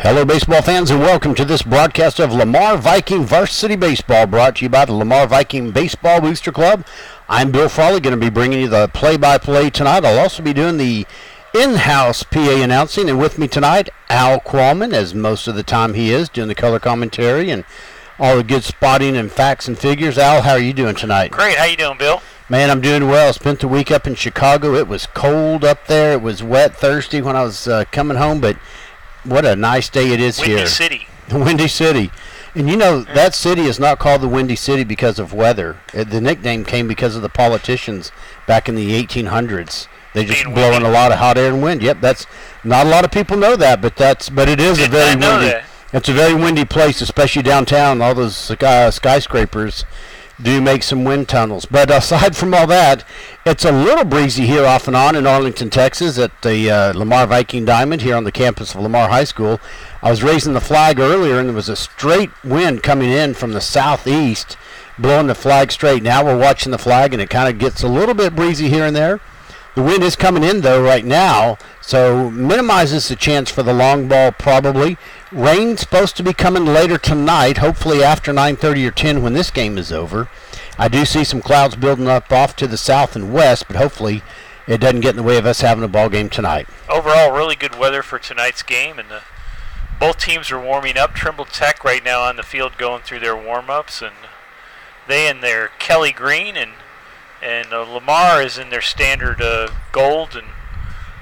Hello, baseball fans, and welcome to this broadcast of Lamar Viking Varsity Baseball, brought to you by the Lamar Viking Baseball Booster Club. I'm Bill Frawley, going to be bringing you the play-by-play tonight. I'll also be doing the in-house PA announcing, and with me tonight, Al Qualman, as most of the time he is, doing the color commentary and all the good spotting and facts and figures. Al, how are you doing tonight? Great. How you doing, Bill? Man, I'm doing well. Spent the week up in Chicago. It was cold up there. It was wet Thursday when I was coming home, but what a nice day it is here. Windy City. Windy City. And you know, that city is not called the Windy City because of weather. The nickname came because of the politicians back in the 1800s. They just blowing a lot of hot air and wind. Yep, that's not a lot of people know that, but it is a very windy. It's a very windy place, especially downtown. All those skyscrapers do make some wind tunnels. But aside from all that, it's a little breezy here off and on in Arlington, Texas at the Lamar Viking Diamond here on the campus of Lamar High School. I was raising the flag earlier, and there was a straight wind coming in from the southeast, blowing the flag straight. Now we're watching the flag, and it kind of gets a little bit breezy here and there. The wind is coming in, though, right now, so minimizes the chance for the long ball probably. Rain's supposed to be coming later tonight, hopefully after 9:30 or 10 when this game is over. I do see some clouds building up off to the south and west, but hopefully it doesn't get in the way of us having a ball game tonight. Overall, really good weather for tonight's game, and both teams are warming up. Trimble Tech right now on the field going through their warm-ups, and they in their Kelly green, and Lamar is in their standard gold and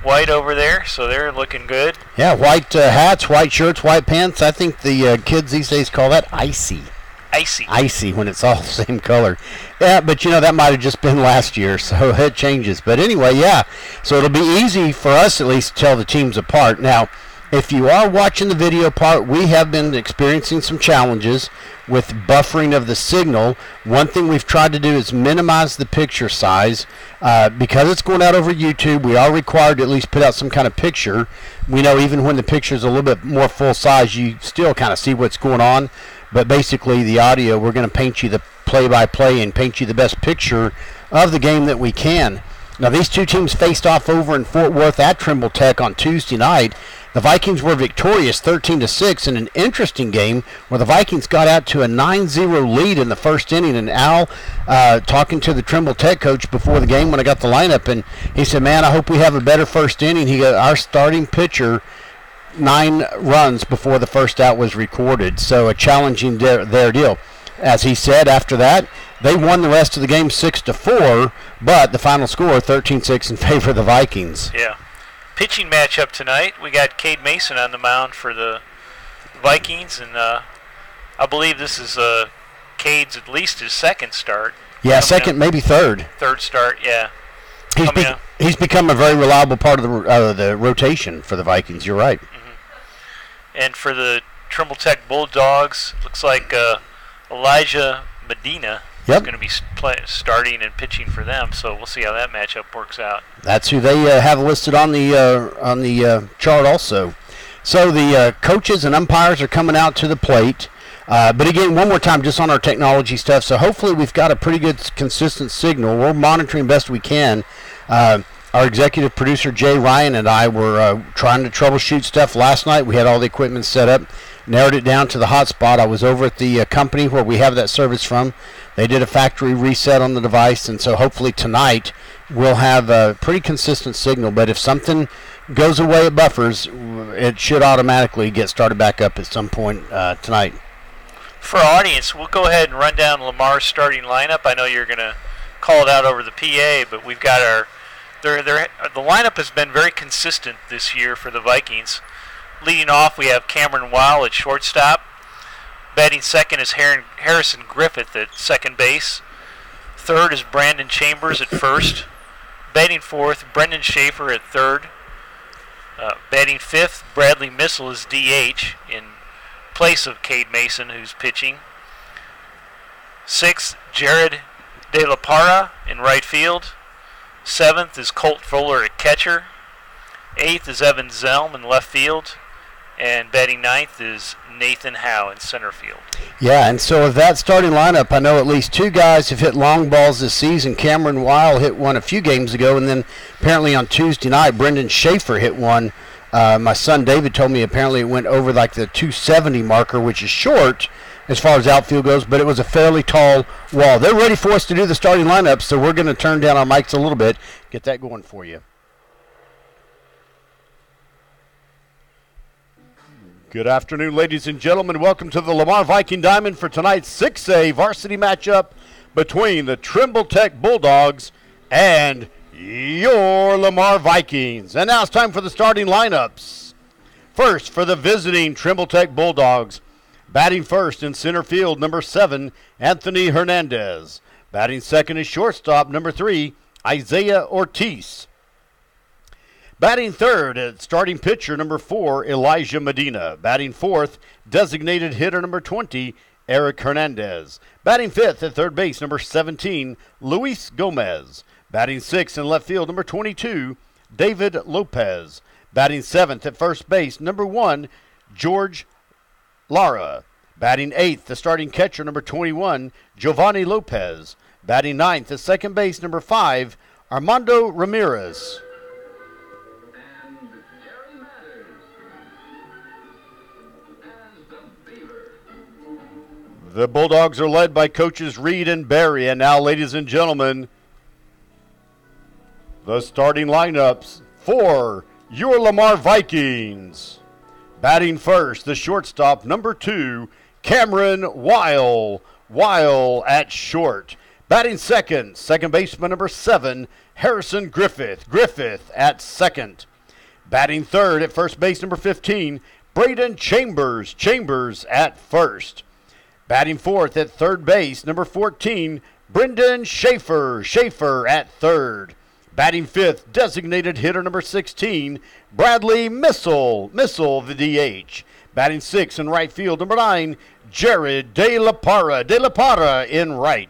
white over there, so they're looking good. Yeah, white hats, white shirts, white pants. I think the kids these days call that icy. Icy when it's all the same color. Yeah, but you know, that might have just been last year, so it changes. But anyway, yeah, so it'll be easy for us at least to tell the teams apart. Now, if you are watching the video part, we have been experiencing some challenges with buffering of the signal. One thing we've tried to do is minimize the picture size. Because it's going out over YouTube, we are required to at least put out some kind of picture. We know even when the picture is a little bit more full size, you still kind of see what's going on. But basically, the audio, we're going to paint you the play-by-play and paint you the best picture of the game that we can. Now, these two teams faced off over in Fort Worth at Trimble Tech on Tuesday night. The Vikings were victorious 13-6 in an interesting game where the Vikings got out to a 9-0 lead in the first inning. And Al, talking to the Trimble Tech coach before the game when I got the lineup, and he said, man, I hope we have a better first inning. He got our starting pitcher 9 runs before the first out was recorded. So a challenging their deal. As he said after that, they won the rest of the game 6-4, but the final score 13-6 in favor of the Vikings. Yeah. Pitching matchup tonight. We got Cade Mason on the mound for the Vikings, and I believe this is Cade's at least his second start. Yeah, second, maybe third. Third start, yeah. He's become a very reliable part of the rotation for the Vikings. You're right. Mm-hmm. And for the Trimble Tech Bulldogs, looks like Elijah Medina is going to be starting and pitching for them. So we'll see how that matchup works out. That's who they have listed on the chart also. So the coaches and umpires are coming out to the plate. But again, one more time, just on our technology stuff. So hopefully we've got a pretty good, consistent signal. We're monitoring best we can. Our executive producer, Jay Ryan, and I were trying to troubleshoot stuff last night. We had all the equipment set up, narrowed it down to the hotspot. I was over at the company where we have that service from. They did a factory reset on the device, and so hopefully tonight we'll have a pretty consistent signal. But if something goes away at buffers, it should automatically get started back up at some point tonight. For our audience, we'll go ahead and run down Lamar's starting lineup. I know you're going to call it out over the PA, but we've got the lineup has been very consistent this year for the Vikings. Leading off, we have Cameron Weil at shortstop. Batting second is Harrison Griffith at second base. Third is Brandon Chambers at first. Batting fourth, Brendan Schaefer at third. Batting fifth, Bradley Missel is DH in place of Cade Mason, who's pitching. Sixth, Jared De La Parra in right field. Seventh is Colt Fuller at catcher. Eighth is Evan Zelm in left field. And batting ninth is Nathan Howe in center field. Yeah, and so of that starting lineup, I know at least 2 guys have hit long balls this season. Cameron Weil hit one a few games ago, and then apparently on Tuesday night, Brendan Schaefer hit one My son David told me apparently it went over like the 270 marker, which is short as far as outfield goes, but it was a fairly tall wall. They're ready for us to do the starting lineup, so we're going to turn down our mics a little bit, get that going for you. Good afternoon, ladies and gentlemen. Welcome to the Lamar Viking Diamond for tonight's 6A varsity matchup between the Trimble Tech Bulldogs and your Lamar Vikings. And now it's time for the starting lineups. First, for the visiting Trimble Tech Bulldogs, batting first in center field, number 7, Anthony Hernandez. Batting second is shortstop, number 3, Isaiah Ortiz. Batting third at starting pitcher, number 4, Elijah Medina. Batting fourth, designated hitter, number 20, Eric Hernandez. Batting fifth at third base, number 17, Luis Gomez. Batting sixth in left field, number 22, David Lopez. Batting seventh at first base, number 1, George Lara. Batting eighth, the starting catcher, number 21, Giovanni Lopez. Batting ninth at second base, number 5, Armando Ramirez. The Bulldogs are led by coaches Reed and Barry. And now, ladies and gentlemen, the starting lineups for your Lamar Vikings. Batting first, the shortstop, number 2, Cameron Weil. Weil at short. Batting second, second baseman, number 7, Harrison Griffith. Griffith at second. Batting third at first base, number 15, Braden Chambers. Chambers at first. Batting fourth at third base, number 14, Brendan Schaefer. Schaefer at third. Batting fifth, designated hitter number 16, Bradley Missile. Missile, the DH. Batting sixth in right field, number 9, Jared De La Parra. De La Parra in right.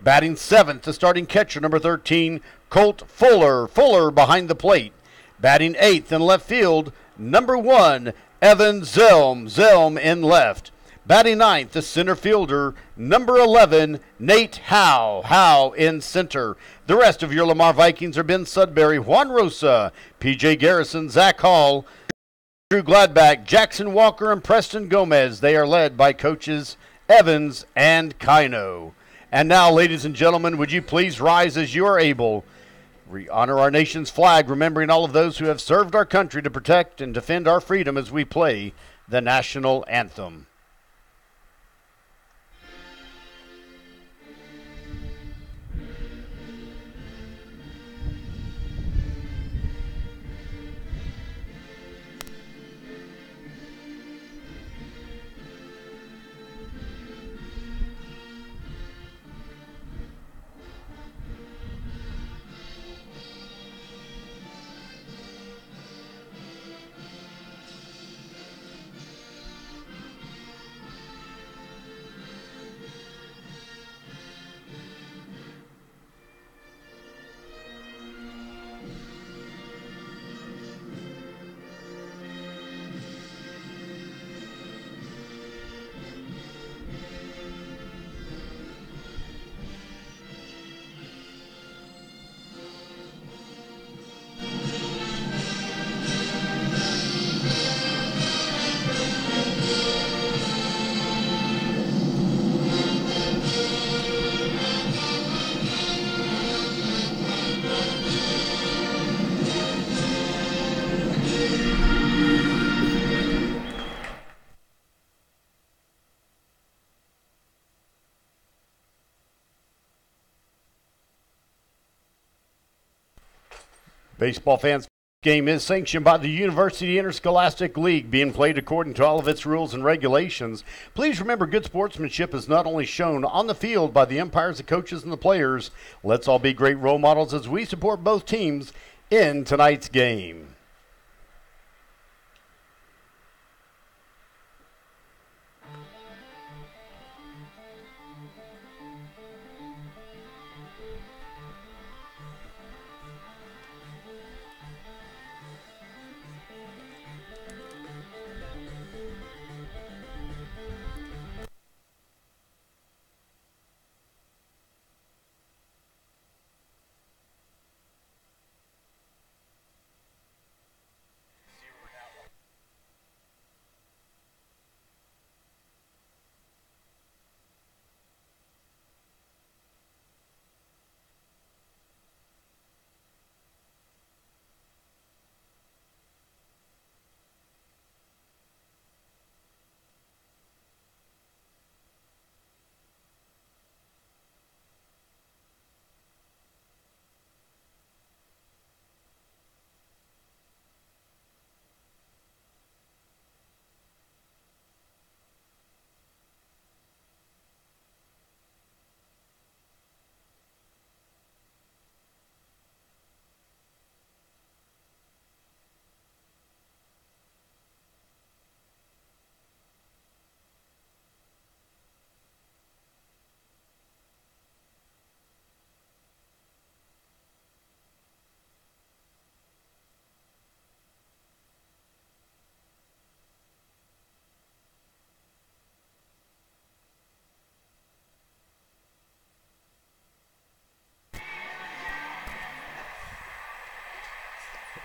Batting seventh, the starting catcher, number 13, Colt Fuller. Fuller behind the plate. Batting eighth in left field, number 1, Evan Zelm. Zelm in left. Batting ninth, the center fielder, number 11, Nate Howe. Howe in center. The rest of your Lamar Vikings are Ben Sudbury, Juan Rosa, P.J. Garrison, Zach Hall, Drew Gladback, Jackson Walker, and Preston Gomez. They are led by coaches Evans and Kino. And now, ladies and gentlemen, would you please rise as you are able. We honor our nation's flag, remembering all of those who have served our country to protect and defend our freedom as we play the national anthem. Baseball fans, game is sanctioned by the University Interscholastic League, being played according to all of its rules and regulations. Please remember, good sportsmanship is not only shown on the field by the umpires, the coaches, and the players. Let's all be great role models as we support both teams in tonight's game.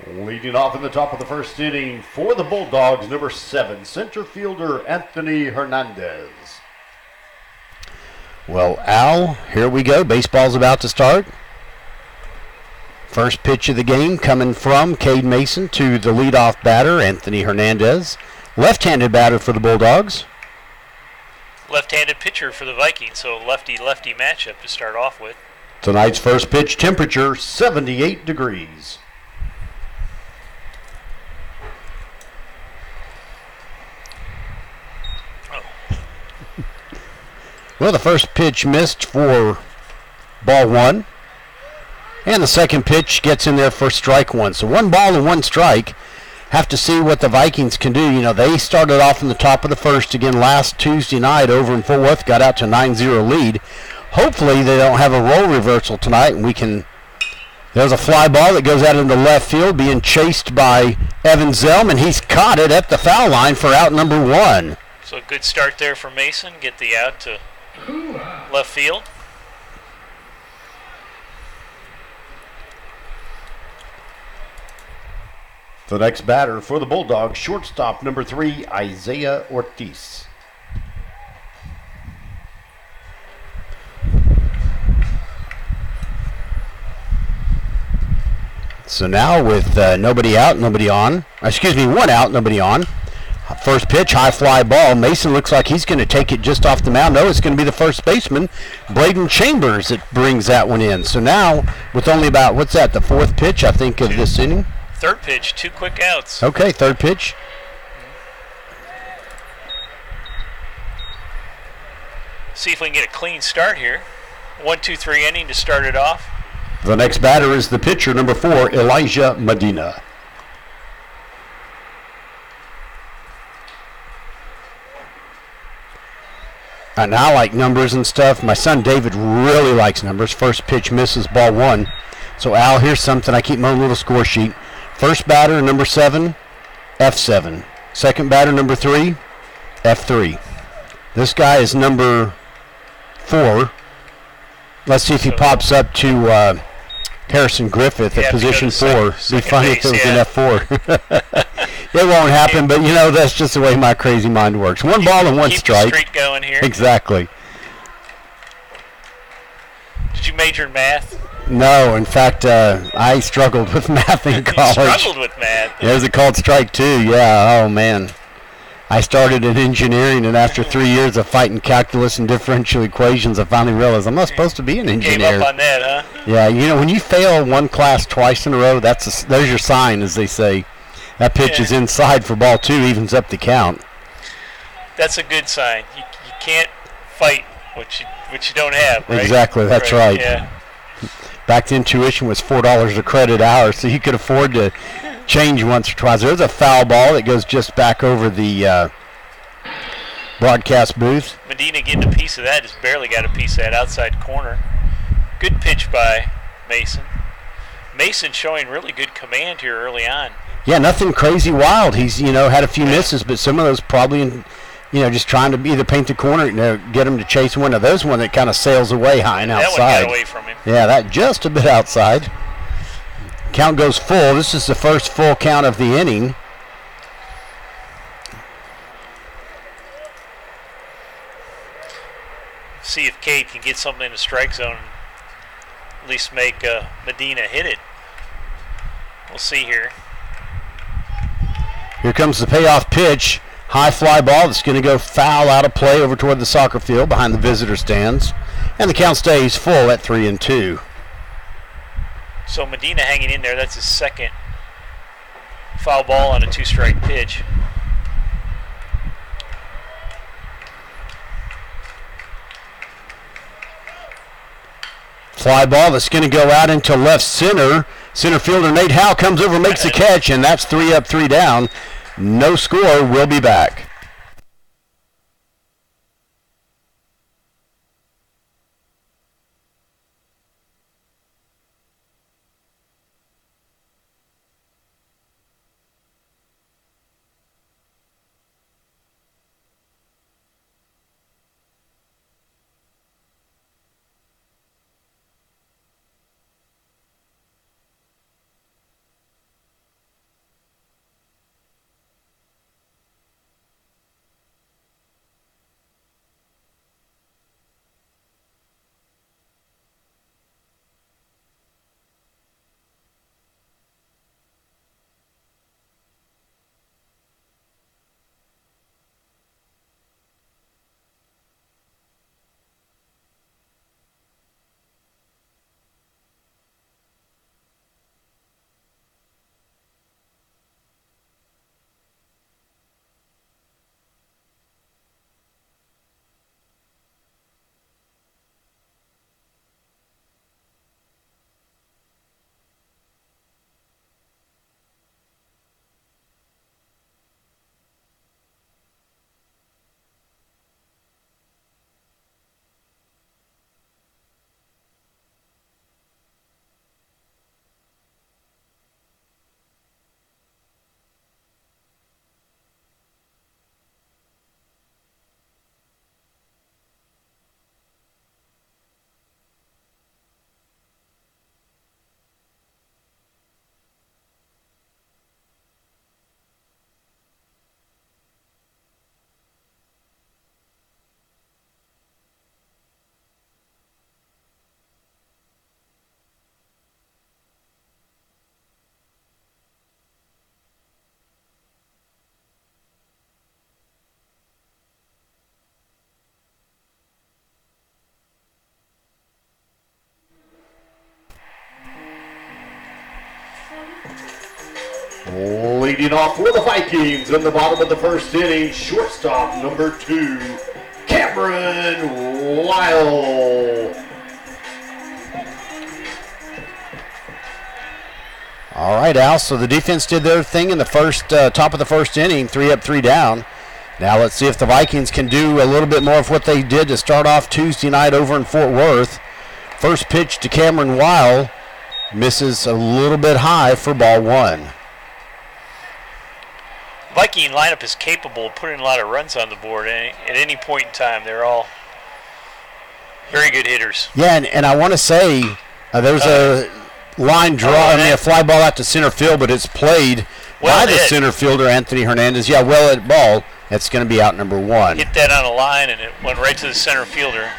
Leading off in the top of the first inning for the Bulldogs, number 7, center fielder Anthony Hernandez. Well, Al, here we go. Baseball's about to start. First pitch of the game coming from Cade Mason to the leadoff batter, Anthony Hernandez. Left-handed batter for the Bulldogs. Left-handed pitcher for the Vikings, so lefty-lefty matchup to start off with. Tonight's first pitch temperature, 78 degrees. Well, the first pitch missed for ball 1. And the second pitch gets in there for strike 1. So 1 ball and 1 strike. Have to see what the Vikings can do. You know, they started off in the top of the first again last Tuesday night over in Fort Worth, got out to a 9-0 lead. Hopefully they don't have a role reversal tonight, and we can. There's a fly ball that goes out into left field, being chased by Evan Zelm, and he's caught it at the foul line for out number 1. So a good start there for Mason. Get the out to left field. The next batter for the Bulldogs, shortstop number 3, Isaiah Ortiz. So now with nobody out, nobody on. Excuse me, 1 out, nobody on. First pitch, high fly ball. Mason looks like he's going to take it just off the mound. No, it's going to be the first baseman, Braden Chambers, that brings that one in. So now, with only about, what's that, the 4th pitch, I think, of this inning? Third pitch, 2 quick outs. Okay, third pitch. See if we can get a clean start here. 1-2-3 inning to start it off. The next batter is the pitcher, number 4, Elijah Medina. And I like numbers and stuff. My son David really likes numbers. First pitch misses, ball 1. So Al, here's something. I keep my own little score sheet. First batter, number 7, F7. Second batter, number 3, F3. This guy is number 4. Let's see if he pops up to Harrison Griffith at position 4. It'd be funny if it was an F4. It won't happen, but you know, that's just the way my crazy mind works. 1 ball and 1 strike. Keep the streak going here. Exactly. Did you major in math? No, in fact, I struggled with math in college. You struggled with math? There's a called strike, too. Yeah, oh, man. I started in engineering, and after 3 years of fighting calculus and differential equations, I finally realized I'm not supposed to be an engineer. Gave up on that, huh? Yeah, you know, when you fail one class twice in a row, there's your sign, as they say. That pitch is inside for ball 2, evens up the count. That's a good sign. You can't fight what you don't have, right? Exactly, that's right. Yeah. Back then, tuition was $4 a credit hour, so you could afford to change once or twice. There's a foul ball that goes just back over the broadcast booth. Medina getting a piece of that, just barely got a piece of that outside corner. Good pitch by Mason. Mason showing really good command here early on. Yeah, nothing crazy wild. He's, had a few misses, but some of those probably, just trying to either paint the corner, get him to chase one. Now, there's one that kind of sails away high and outside. That one got away from him. Yeah, that just a bit outside. Count goes full. This is the first full count of the inning. See if Cade can get something in the strike zone and at least make Medina hit it. We'll see here. Here comes the payoff pitch. High fly ball that's going to go foul out of play over toward the soccer field behind the visitor stands. And the count stays full at 3-2. So Medina hanging in there. That's his second foul ball on a 2-strike pitch. Fly ball that's going to go out into left center. Center fielder Nate Howe comes over, makes the catch, and that's 3 up, 3 down. No score. We'll be back. Leading off for the Vikings in the bottom of the first inning, shortstop number 2, Cameron Weil. All right, Al, so the defense did their thing in the first top of the first inning, 3 up, 3 down. Now let's see if the Vikings can do a little bit more of what they did to start off Tuesday night over in Fort Worth. First pitch to Cameron Weil, misses a little bit high for ball 1. Viking lineup is capable of putting a lot of runs on the board at any point in time. They're all very good hitters. Yeah, and I want to say there's a line draw, a fly ball out to center field, but it's played by the center fielder, Anthony Hernandez. Yeah, well hit ball. That's going to be out number 1. Hit that on a line, and it went right to the center fielder.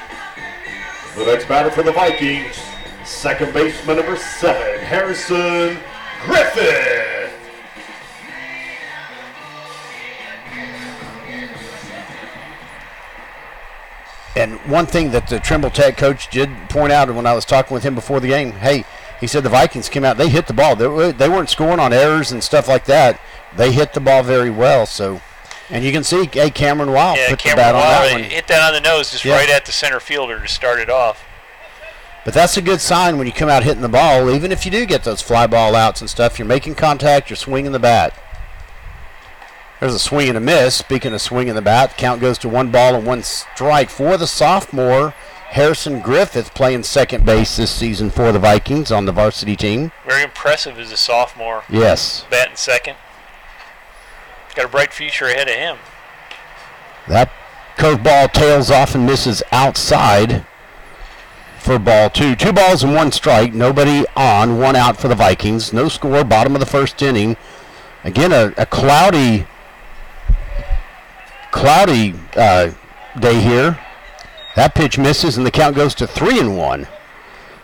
The next batter for the Vikings, second baseman number 7, Harrison Griffith. And one thing that the Trimble Tech coach did point out when I was talking with him before the game, hey, he said the Vikings came out, they hit the ball. They weren't scoring on errors and stuff like that. They hit the ball very well. So, and you can see, hey, Cameron Weil put the bat on that one. Hit that on the nose just right at the center fielder to start it off. But that's a good sign when you come out hitting the ball. Even if you do get those fly ball outs and stuff, you're making contact, you're swinging the bat. There's a swing and a miss. Speaking of swinging the bat, count goes to 1 ball and 1 strike for the sophomore, Harrison Griffith, playing second base this season for the Vikings on the varsity team. Very impressive as a sophomore. Yes. Batting second. Got a bright future ahead of him. That curveball tails off and misses outside for ball 2. 2 balls and 1 strike. Nobody on. 1 out for the Vikings. No score. Bottom of the first inning. Again, a cloudy day here. That pitch misses, and the count goes to 3-1.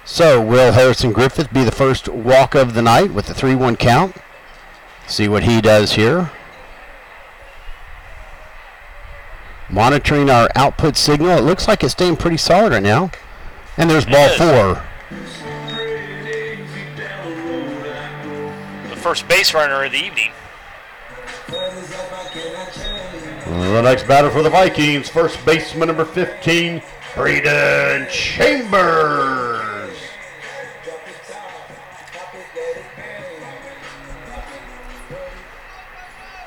So will Harrison Griffith be the first walk of the night with the 3-1 count? See what he does here. Monitoring our output signal. It looks like it's staying pretty solid right now. And there's ball 4. The first base runner of the evening. The next batter for the Vikings, first baseman number 15, Braden Chambers.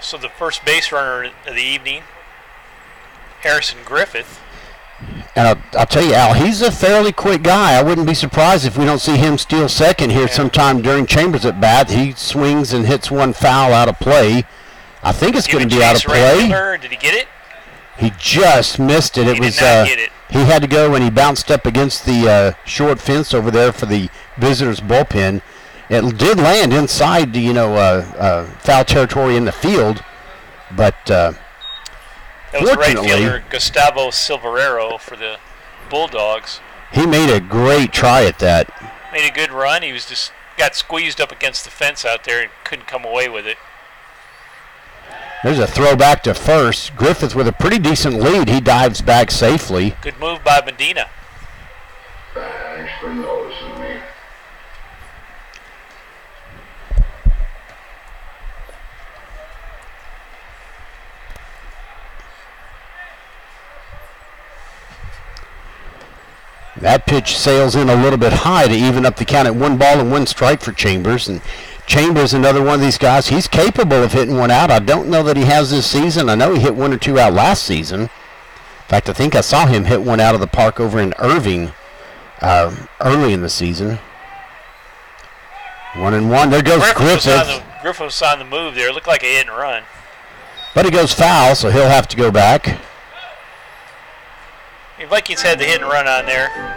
So the first base runner of the evening, Harrison Griffith. And I'll tell you, Al, he's a fairly quick guy. I wouldn't be surprised if we don't see him steal second here sometime during Chambers at bat. He swings and hits 1 foul out of play. I think it's going to be out of play. Did he get it? He just missed it. He did not get it. He had to go when he bounced up against the short fence over there for the visitors' bullpen. It did land inside, foul territory in the field, but that was right fielder Gustavo Silverero for the Bulldogs. He made a great try at that. Made a good run. He was just got squeezed up against the fence out there and couldn't come away with it. There's a throw back to first. Griffith with a pretty decent lead. He dives back safely. Good move by Medina. Thanks for noticing me. That pitch sails in a little bit high to even up the count at 1 ball and 1 strike for Chambers. And Chambers, another one of these guys, he's capable of hitting 1 out. I don't know that he has this season. I know he hit 1 or 2 out last season. In fact, I think I saw him hit 1 out of the park over in Irving early in the season. 1-1. There goes Griffith. Griffith was on the move there. It looked like a hit and run. But he goes foul, so he'll have to go back. The Vikings had the hit and run on there.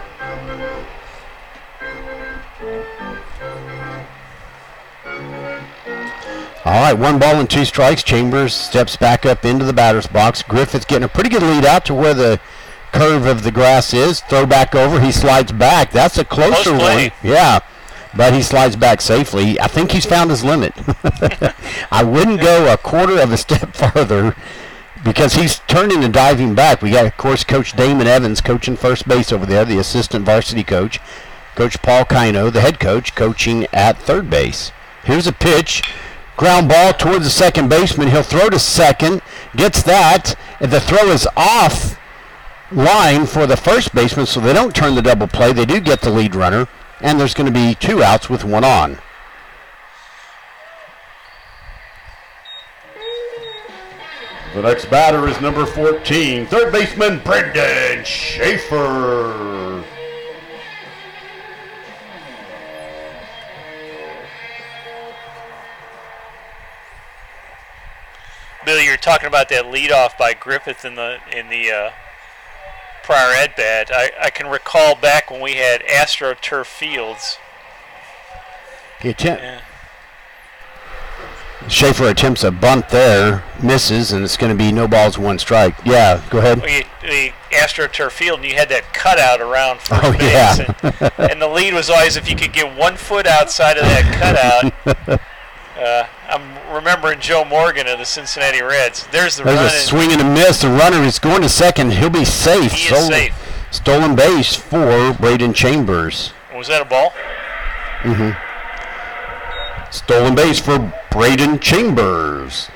All right, 1 ball and 2 strikes. Chambers steps back up into the batter's box. Griffith getting a pretty good lead out to where the curve of the grass is. Throw back over. He slides back. That's a closer one. Yeah, but he slides back safely. I think he's found his limit. I wouldn't go a quarter of a step farther because he's turning and diving back. We got, of course, Coach Damon Evans coaching first base over there, the assistant varsity coach. Coach Paul Kino, the head coach, coaching at third base. Here's a pitch. Ground ball towards the second baseman. He'll throw to second. Gets that. And the throw is off line for the first baseman, so they don't turn the double play. They do get the lead runner. And there's going to be 2 outs with 1 on. The next batter is number 14, third baseman Brendan Schaefer. Bill, you're talking about that leadoff by Griffith in the prior at-bat. I can recall back when we had AstroTurf Fields. Schaefer attempts a bunt there, misses, and it's going to be no balls, 1 strike. Yeah, go ahead. The AstroTurf Field, and you had that cutout around first base. Yeah. And the lead was always if you could get 1 foot outside of that cutout. I'm remembering Joe Morgan of the Cincinnati Reds. There's a swing and a miss. The runner is going to second. He'll be safe. He is safe. Stolen base for Braden Chambers. Was that a ball? Mm-hmm. Stolen base for Braden Chambers.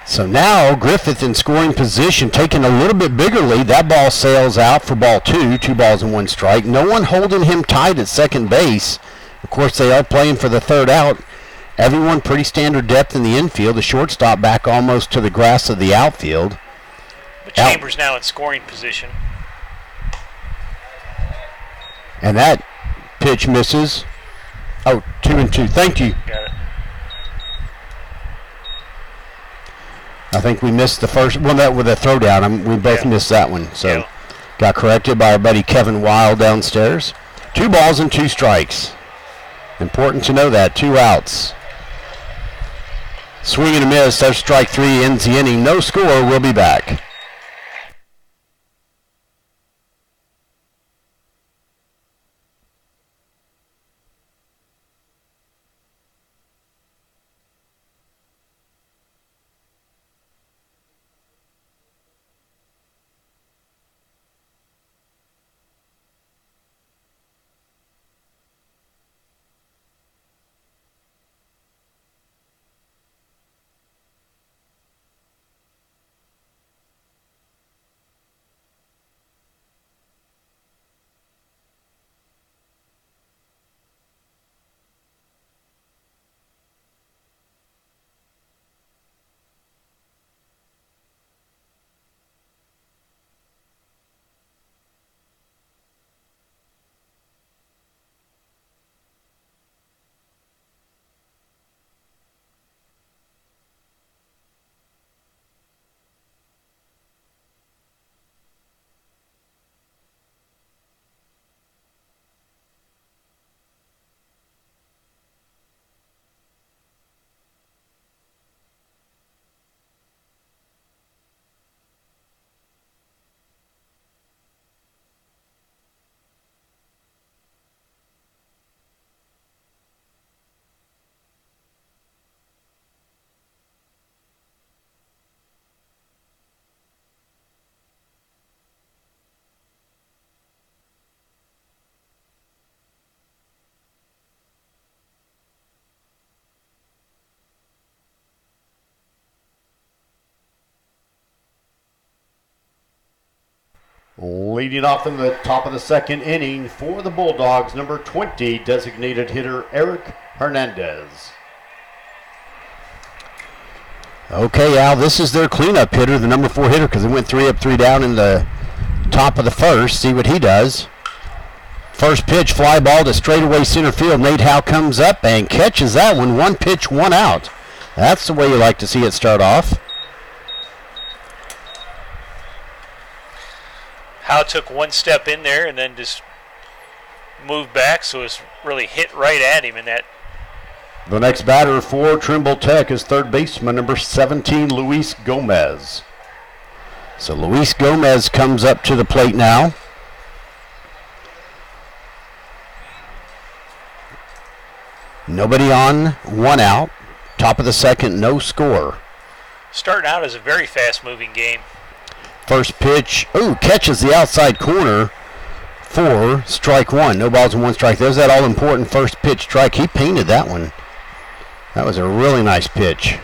So now Griffith in scoring position, taking a little bit bigger lead. That ball sails out for ball 2, 2 balls and 1 strike. No one holding him tight at second base. Of course, they are playing for the 3rd out. Everyone pretty standard depth in the infield. The shortstop back almost to the grass of the outfield. But Chambers now in scoring position. And that pitch misses. Oh, 2-2. Thank you. Got it. I think we missed the first one that with a throwdown. We both missed that one. So got corrected by our buddy Kevin Wild downstairs. 2 balls and 2 strikes. Important to know that. 2 outs. Swing and a miss. There's strike 3, ends the inning. No score. We'll be back. Leading off in the top of the 2nd inning for the Bulldogs, number 20, designated hitter Eric Hernandez. Okay, Al, this is their cleanup hitter, the number 4 hitter, because they went 3 up, 3 down in the top of the 1st. See what he does. First pitch, fly ball to straightaway center field. Nate Howe comes up and catches that one. 1 pitch, 1 out. That's the way you like to see it start off. Howe took 1 step in there and then just moved back, so it's really hit right at him in that. The next batter for Trimble Tech is third baseman number 17, Luis Gomez. So Luis Gomez comes up to the plate now. Nobody on, 1 out. Top of the 2nd, no score. Starting out as a very fast-moving game. First pitch. Ooh, catches the outside corner for strike one. No balls and one strike. There's that all-important first pitch strike. He painted that one. That was a really nice pitch.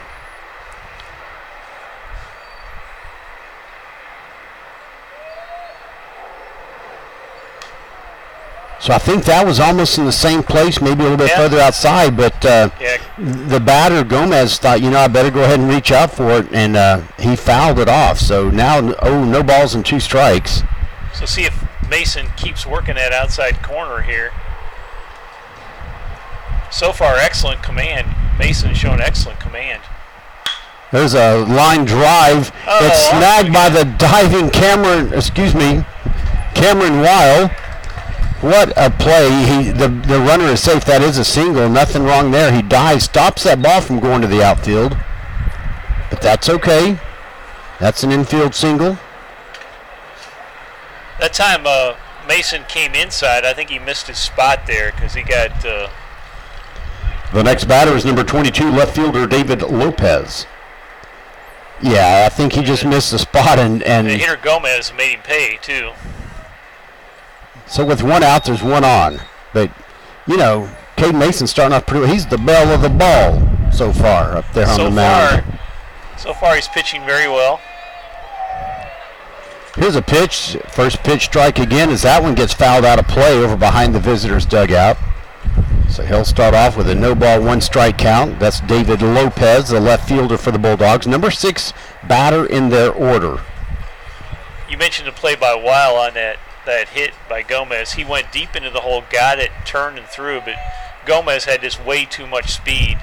So I think that was almost in the same place, maybe a little bit further outside, but the batter, Gomez, thought, I better go ahead and reach out for it, and he fouled it off. So now, no balls and 2 strikes. So see if Mason keeps working that outside corner here. So far, excellent command. Mason showing excellent command. There's a line drive. It's snagged by the diving Cameron Weil. What a play. The runner is safe. That is a single. Nothing wrong there. He dives, stops that ball from going to the outfield. But that's okay. That's an infield single. That time Mason came inside. I think he missed his spot there because he got... The next batter is number 22, left fielder David Lopez. Yeah, I think he just missed the spot. And the hitter Gomez made him pay, too. So with 1 out, there's 1 on. But, Cade Mason's starting off pretty well. He's the belle of the ball so far up there on the mound. So far, he's pitching very well. Here's a pitch. First pitch strike again as that one gets fouled out of play over behind the visitor's dugout. So he'll start off with a no ball, 1 strike count. That's David Lopez, the left fielder for the Bulldogs. Number 6 batter in their order. You mentioned the play by Weil on that hit by Gomez. He went deep into the hole, got it, turned and threw, but Gomez had just way too much speed.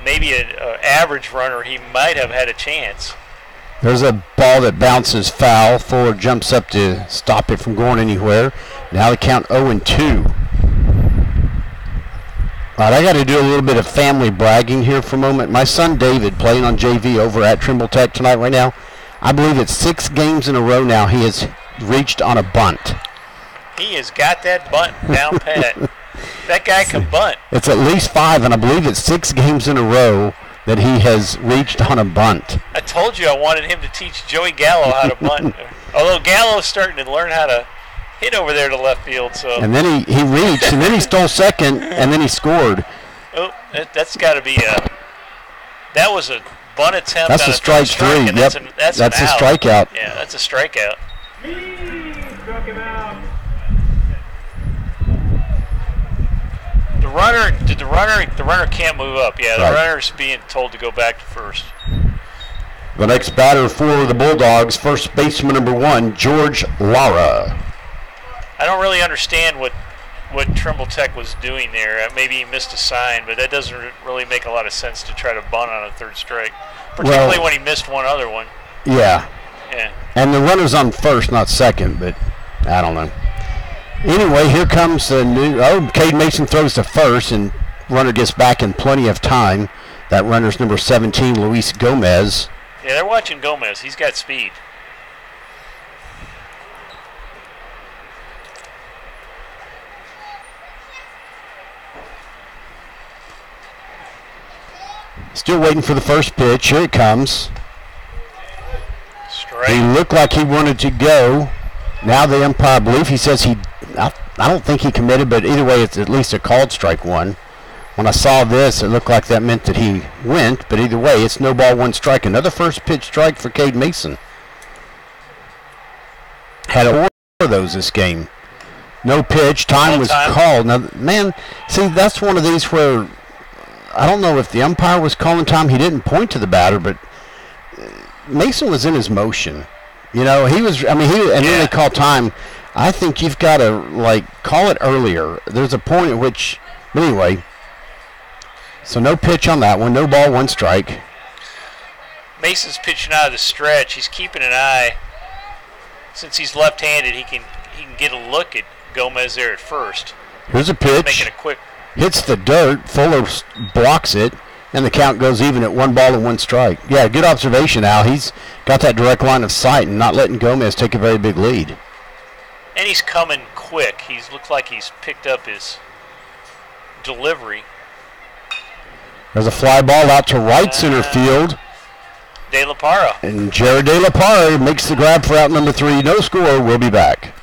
Maybe an average runner, he might have had a chance. There's a ball that bounces foul. Fuller jumps up to stop it from going anywhere. Now the count 0-2. All right, I got to do a little bit of family bragging here for a moment. My son David, playing on JV over at Trimble Tech tonight right now, I believe it's 6 games in a row now he has reached on a bunt. He has got that bunt down pat. That guy can bunt. It's at least 5, and I believe it's 6 games in a row that he has reached on a bunt. I told you I wanted him to teach Joey Gallo how to bunt. Although Gallo's starting to learn how to hit over there to left field. So. And then he reached, and then he stole second, and then he scored. Oh, that's got to be a... That was a bunt attempt. That's a strike 3. Yep, that's a strikeout. Yeah, that's a strikeout. Struck him out. The runner can't move up. Yeah, the runner's being told to go back to first. The next batter for the Bulldogs, first baseman number 1, George Lara. I don't really understand what Trimble Tech was doing there. Maybe he missed a sign, but that doesn't really make a lot of sense to try to bunt on a 3rd strike, particularly when he missed one other one. Yeah. Yeah. And the runner's on first, not second, but I don't know. Anyway, here comes the new... Cade Mason throws to first, and runner gets back in plenty of time. That runner's number 17, Luis Gomez. Yeah, they're watching Gomez. He's got speed. Still waiting for the first pitch. Here it comes. Strike. He looked like he wanted to go. Now the umpire, I believe he says I don't think he committed, but either way, it's at least a called strike 1. When I saw this, it looked like that meant that he went, but either way, it's no ball, 1 strike. Another first pitch strike for Cade Mason. Had 4 of those this game. No pitch. Time was called. Now, man, see, that's one of these where I don't know if the umpire was calling time. He didn't point to the batter, but Mason was in his motion. He was, then they call time. I think you've got to, call it earlier. There's a point at which, but anyway. So no pitch on that one. No ball, 1 strike. Mason's pitching out of the stretch. He's keeping an eye. Since he's left-handed, he can get a look at Gomez there at first. Here's a pitch. Making a quick. Hits the dirt. Fuller blocks it. And the count goes even at 1 ball and 1 strike. Yeah, good observation, Al. He's got that direct line of sight and not letting Gomez take a very big lead. And he's coming quick. He's looked like he's picked up his delivery. There's a fly ball out to right center field. De La Parra. And Jared De La Parra makes the grab for out number 3. No score. We'll be back.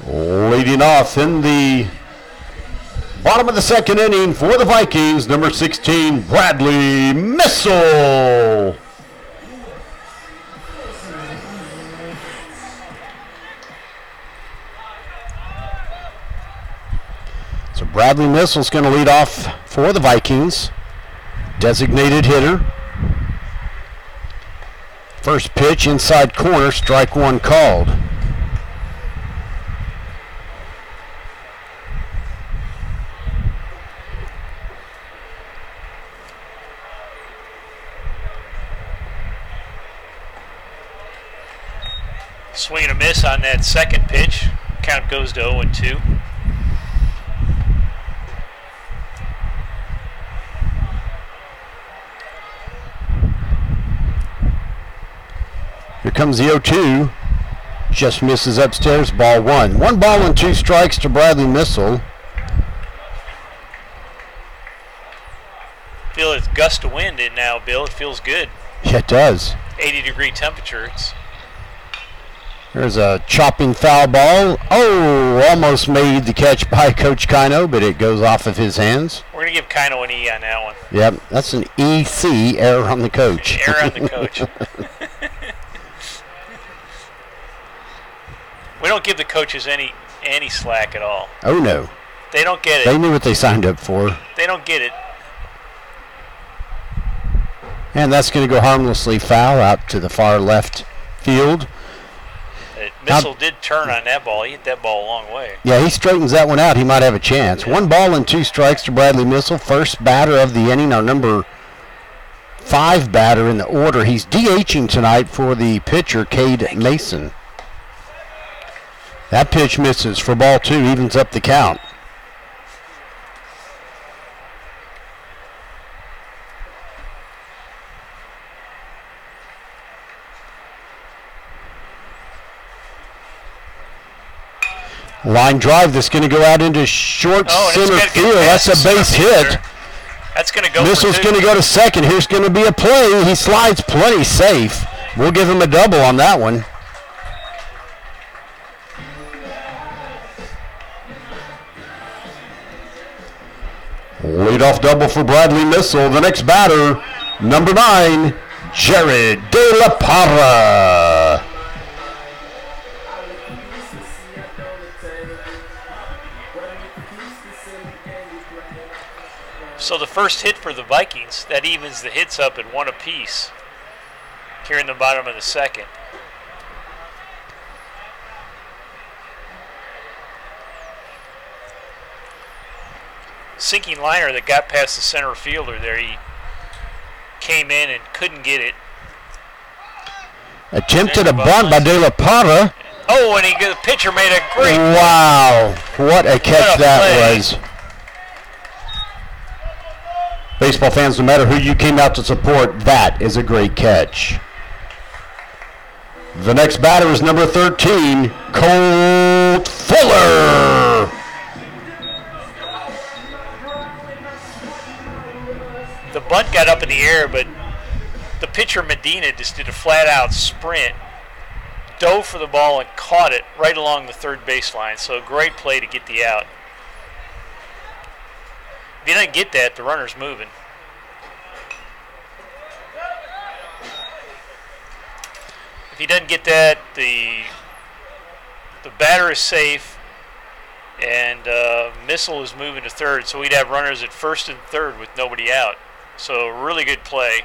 Leading off in the bottom of the second inning for the Vikings, number 16, Bradley Missile. So Bradley Missile's going to lead off for the Vikings. Designated hitter. First pitch inside corner, strike one called. Swing and a miss on that second pitch. Count goes to 0-2. Here comes the 0-2. Just misses upstairs, ball one. 1 ball and 2 strikes to Bradley Missile. Feel it's gust of wind in now, Bill. It feels good. Yeah, it does. 80-degree temperature. There's a chopping foul ball. Oh, almost made the catch by Coach Kino, but it goes off of his hands. We're going to give Kino an E on that one. Yep, that's an EC, error on the coach. Error on the coach. We don't give the coaches any slack at all. Oh, no. They don't get it. They knew what they signed up for. They don't get it. And that's going to go harmlessly foul out to the far left field. Missile did turn on that ball. He hit that ball a long way. Yeah, he straightens that one out. He might have a chance. Yeah. 1 ball and 2 strikes to Bradley Missile. First batter of the inning, our number 5 batter in the order. He's DHing tonight for the pitcher, Cade Mason. That pitch misses for ball 2, evens up the count. Line drive that's going to go out into short center field. That's a base hit. That's going to go. Missile's going to go to second. Here's going to be a play. He slides plenty safe. We'll give him a double on that one. Leadoff double for Bradley Missile. The next batter, number 9, Jared De La Parra. So the first hit for the Vikings, that evens the hits up at 1 apiece here in the bottom of the second. Sinking liner that got past the center fielder there. He came in and couldn't get it. Attempted a bunt by De La Parra. Oh, and the pitcher made a great play. Wow, what a catch that was. Baseball fans, no matter who you came out to support, that is a great catch. The next batter is number 13, Colt Fuller. The bunt got up in the air, but the pitcher Medina just did a flat-out sprint, dove for the ball, and caught it right along the third baseline. So a great play to get the out. If he doesn't get that, the runner's moving. If he doesn't get that, the batter is safe, and Missile is moving to third, so we'd have runners at first and third with nobody out. So really good play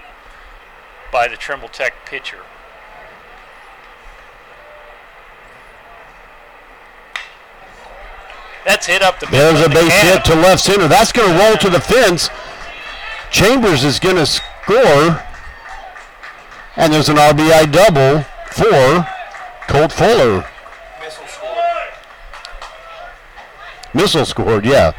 by the Trimble Tech pitcher. That's hit up the middle. There's a base hit to left center. That's going to roll to the fence. Chambers is going to score, and there's an RBI double for Colt Fuller. Missile scored, yeah.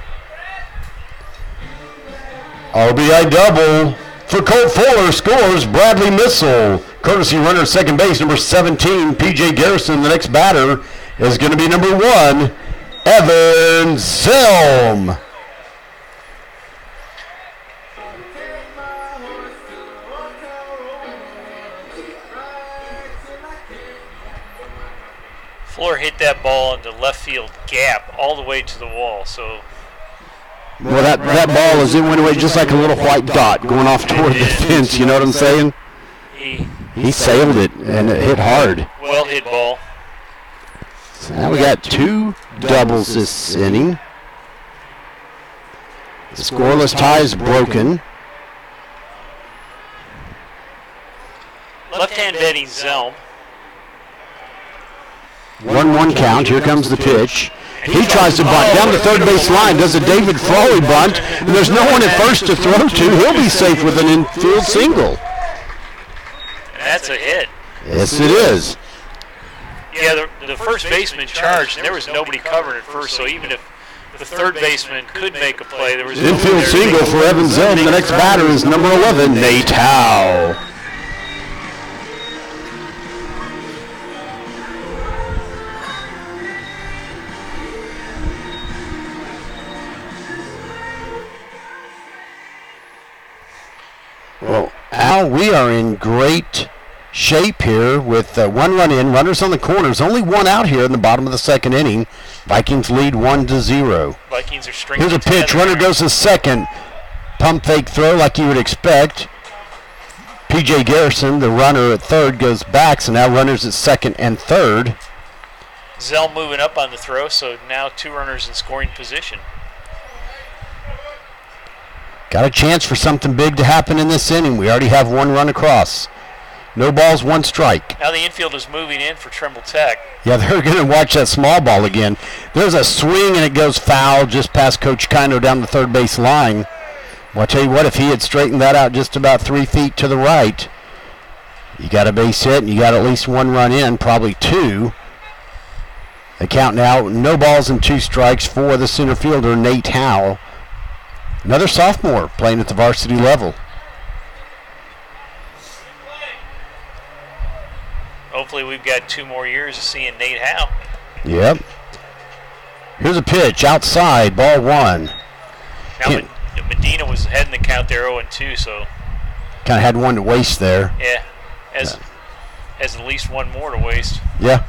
RBI double for Colt Fuller, scores Bradley Missile. Courtesy runner second base, number 17, P.J. Garrison. The next batter is going to be number 1, Evan Zelm. Fuller hit that ball into left field gap all the way to the wall. So, well, that ball is, it went away just like a little white dot going off toward the fence. You know what I'm saying? He sailed it, and it hit hard. Well hit ball. So now we got 2 doubles this inning. The scoreless tie is broken. Left-hand batting Zelm. 1-1 count. Here comes the pitch. He tries to bunt down the third base line, does a David Frawley bunt, and there's no one at first to throw to. He'll be safe with an infield single. That's a hit. Yes, it is. Yeah, the first baseman charged, and there was nobody covering at first, so even if the third baseman could make a play, there was infield single for Evan Zelm. The next batter is number 11, Nate Howe. Well, Al, we are in great shape here with 1 run in, runners on the corners, only 1 out here in the bottom of the second inning. Vikings lead 1-0. Vikings are stringing. Here's a pitch, runner goes to second. Pump fake throw like you would expect. P.J. Garrison, the runner at third, goes back, so now runners at second and third. Zell moving up on the throw, so now 2 runners in scoring position. Got a chance for something big to happen in this inning. We already have 1 run across. No balls, 1 strike. Now the infield is moving in for Trimble Tech. Yeah, they're going to watch that small ball again. There's a swing, and it goes foul just past Coach Kino down the third base line. Well, I'll tell you what, if he had straightened that out just about 3 feet to the right, you got a base hit, and you got at least 1 run in, probably 2. They count now, no balls and 2 strikes for the center fielder, Nate Howe. Another sophomore playing at the varsity level. Hopefully we've got 2 more years of seeing Nate Howe. Yep. Here's a pitch outside, ball 1. Now Medina was heading the count there 0-2, so kind of had 1 to waste there. Yeah, has at least 1 more to waste. Yeah.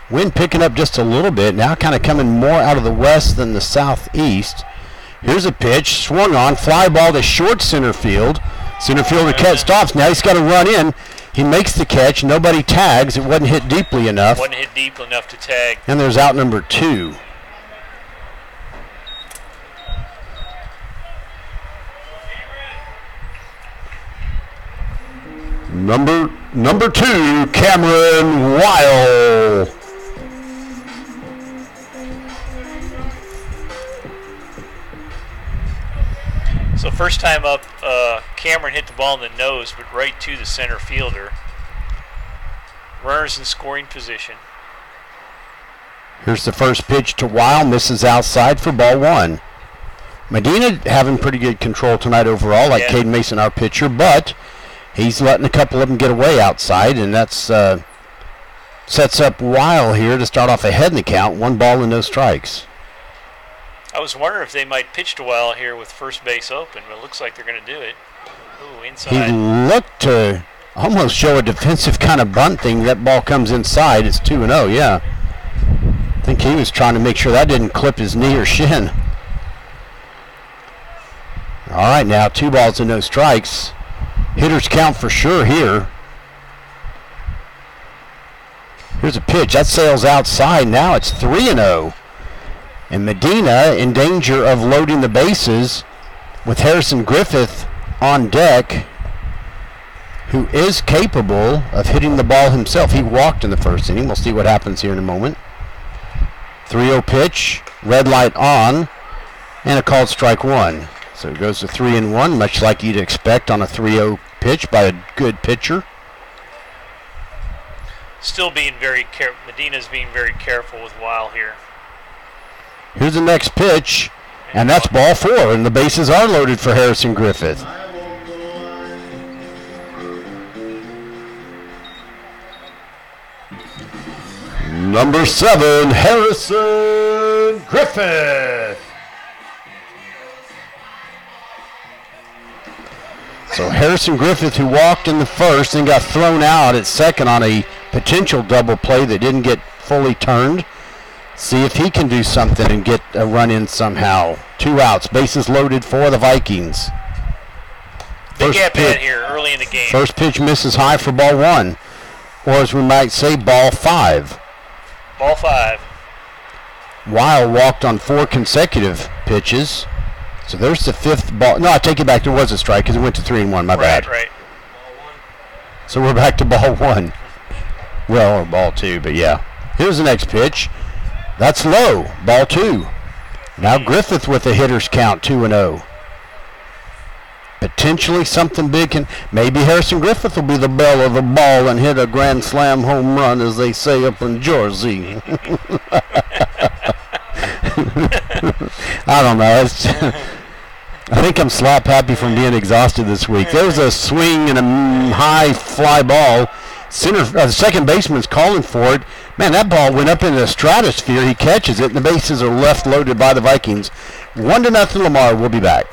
Wind picking up just a little bit, now kind of coming more out of the west than the southeast. Here's a pitch, swung on, fly ball to short center field. Center fielder catch stops, now he's got to run in. He makes the catch, nobody tags, it wasn't hit deeply enough. Wasn't hit deep enough to tag. And there's out number 2. Number 2, Cameron Weil. So first time up, Cameron hit the ball in the nose, but right to the center fielder. Runners in scoring position. Here's the first pitch to Weil, misses outside for ball 1. Medina having pretty good control tonight overall, like Cade Mason, our pitcher, but he's letting a couple of them get away outside, and that's sets up Weil here to start off ahead in the count. 1 ball and no strikes. I was wondering if they might pitch to Weil here with first base open, but it looks like they're going to do it. Ooh, inside. He looked to almost show a defensive kind of bunt thing. That ball comes inside. It's 2-0, yeah. I think he was trying to make sure that didn't clip his knee or shin. All right, now 2 balls and no strikes. Hitters count for sure here. Here's a pitch. That sails outside. Now it's 3-0. And Medina in danger of loading the bases with Harrison Griffith on deck, who is capable of hitting the ball himself. He walked in the first inning. We'll see what happens here in a moment. 3-0 pitch, red light on, and a called strike 1. So it goes to 3-1, much like you'd expect on a 3-0 pitch by a good pitcher. Still being very careful. Medina's being very careful with Weil here. Here's the next pitch, and that's ball 4, and the bases are loaded for Harrison Griffith. Number 7, Harrison Griffith. So Harrison Griffith, who walked in the first and got thrown out at second on a potential double play that didn't get fully turned. See if he can do something and get a run in somehow. 2 outs, bases loaded for the Vikings. Big at-bat here early in the game. First pitch misses high for ball 1, or as we might say, ball 5. Ball 5. Weil walked on 4 consecutive pitches. So there's the 5th ball. No, I take it back. There was a strike because it went to 3-1. My bad. Right. So we're back to ball 1. Well, or ball 2, but yeah. Here's the next pitch. That's low. Ball 2. Now Griffith with a hitter's count, 2-0. Potentially something big can. Maybe Harrison Griffith will be the belle of the ball and hit a grand slam home run, as they say up in Jersey. I don't know. I think I'm slap happy from being exhausted this week. There was a swing and a high fly ball. The second baseman's calling for it. Man, that ball went up in the stratosphere. He catches it, and the bases are left loaded by the Vikings. 1-0 Lamar. We'll be back.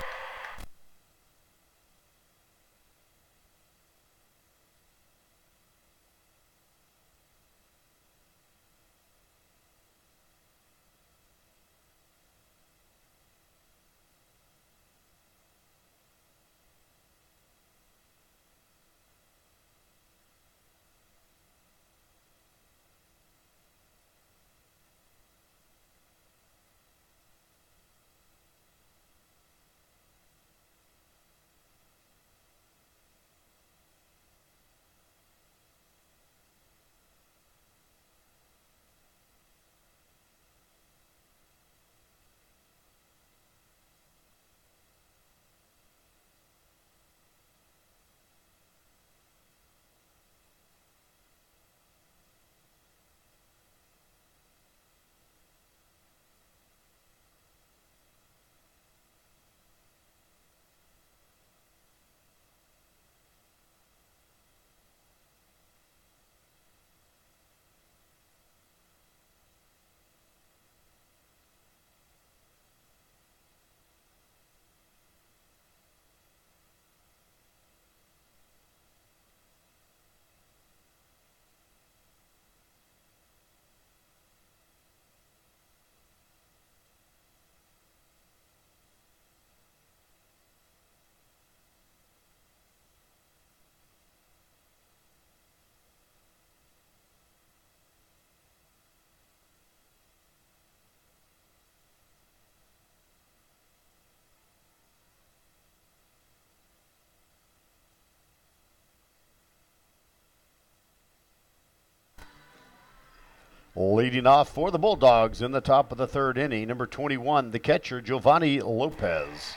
Leading off for the Bulldogs in the top of the 3rd inning, number 21, the catcher, Giovanni Lopez.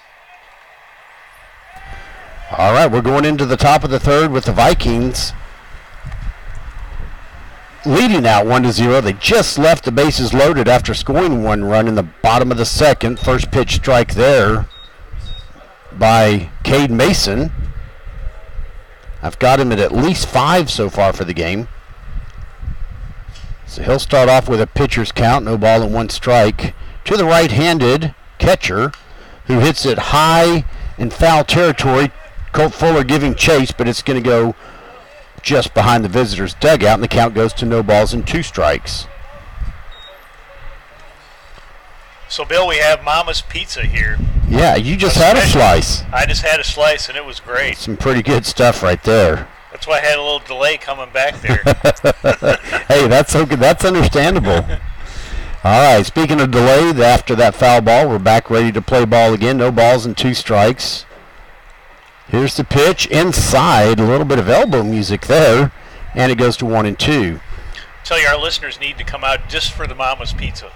All right, we're going into the top of the 3rd with the Vikings leading out 1-0. They just left the bases loaded after scoring one run in the bottom of the second. First pitch strike there by Cade Mason. I've got him at least 5 so far for the game. So he'll start off with a pitcher's count, no ball and 1 strike, to the right-handed catcher who hits it high in foul territory. Colt Fuller giving chase, but it's going to go just behind the visitor's dugout, and the count goes to no balls and 2 strikes. So, Bill, we have Mama's Pizza here. Yeah, you just had a slice. I just had a slice, and it was great. Some pretty good stuff right there. That's why I had a little delay coming back there. Hey, that's okay. That's understandable. All right, speaking of delay, after that foul ball, we're back ready to play ball again. No balls and 2 strikes. Here's the pitch inside. A little bit of elbow music there, and it goes to 1-2. Tell you our listeners need to come out just for the Mama's Pizza.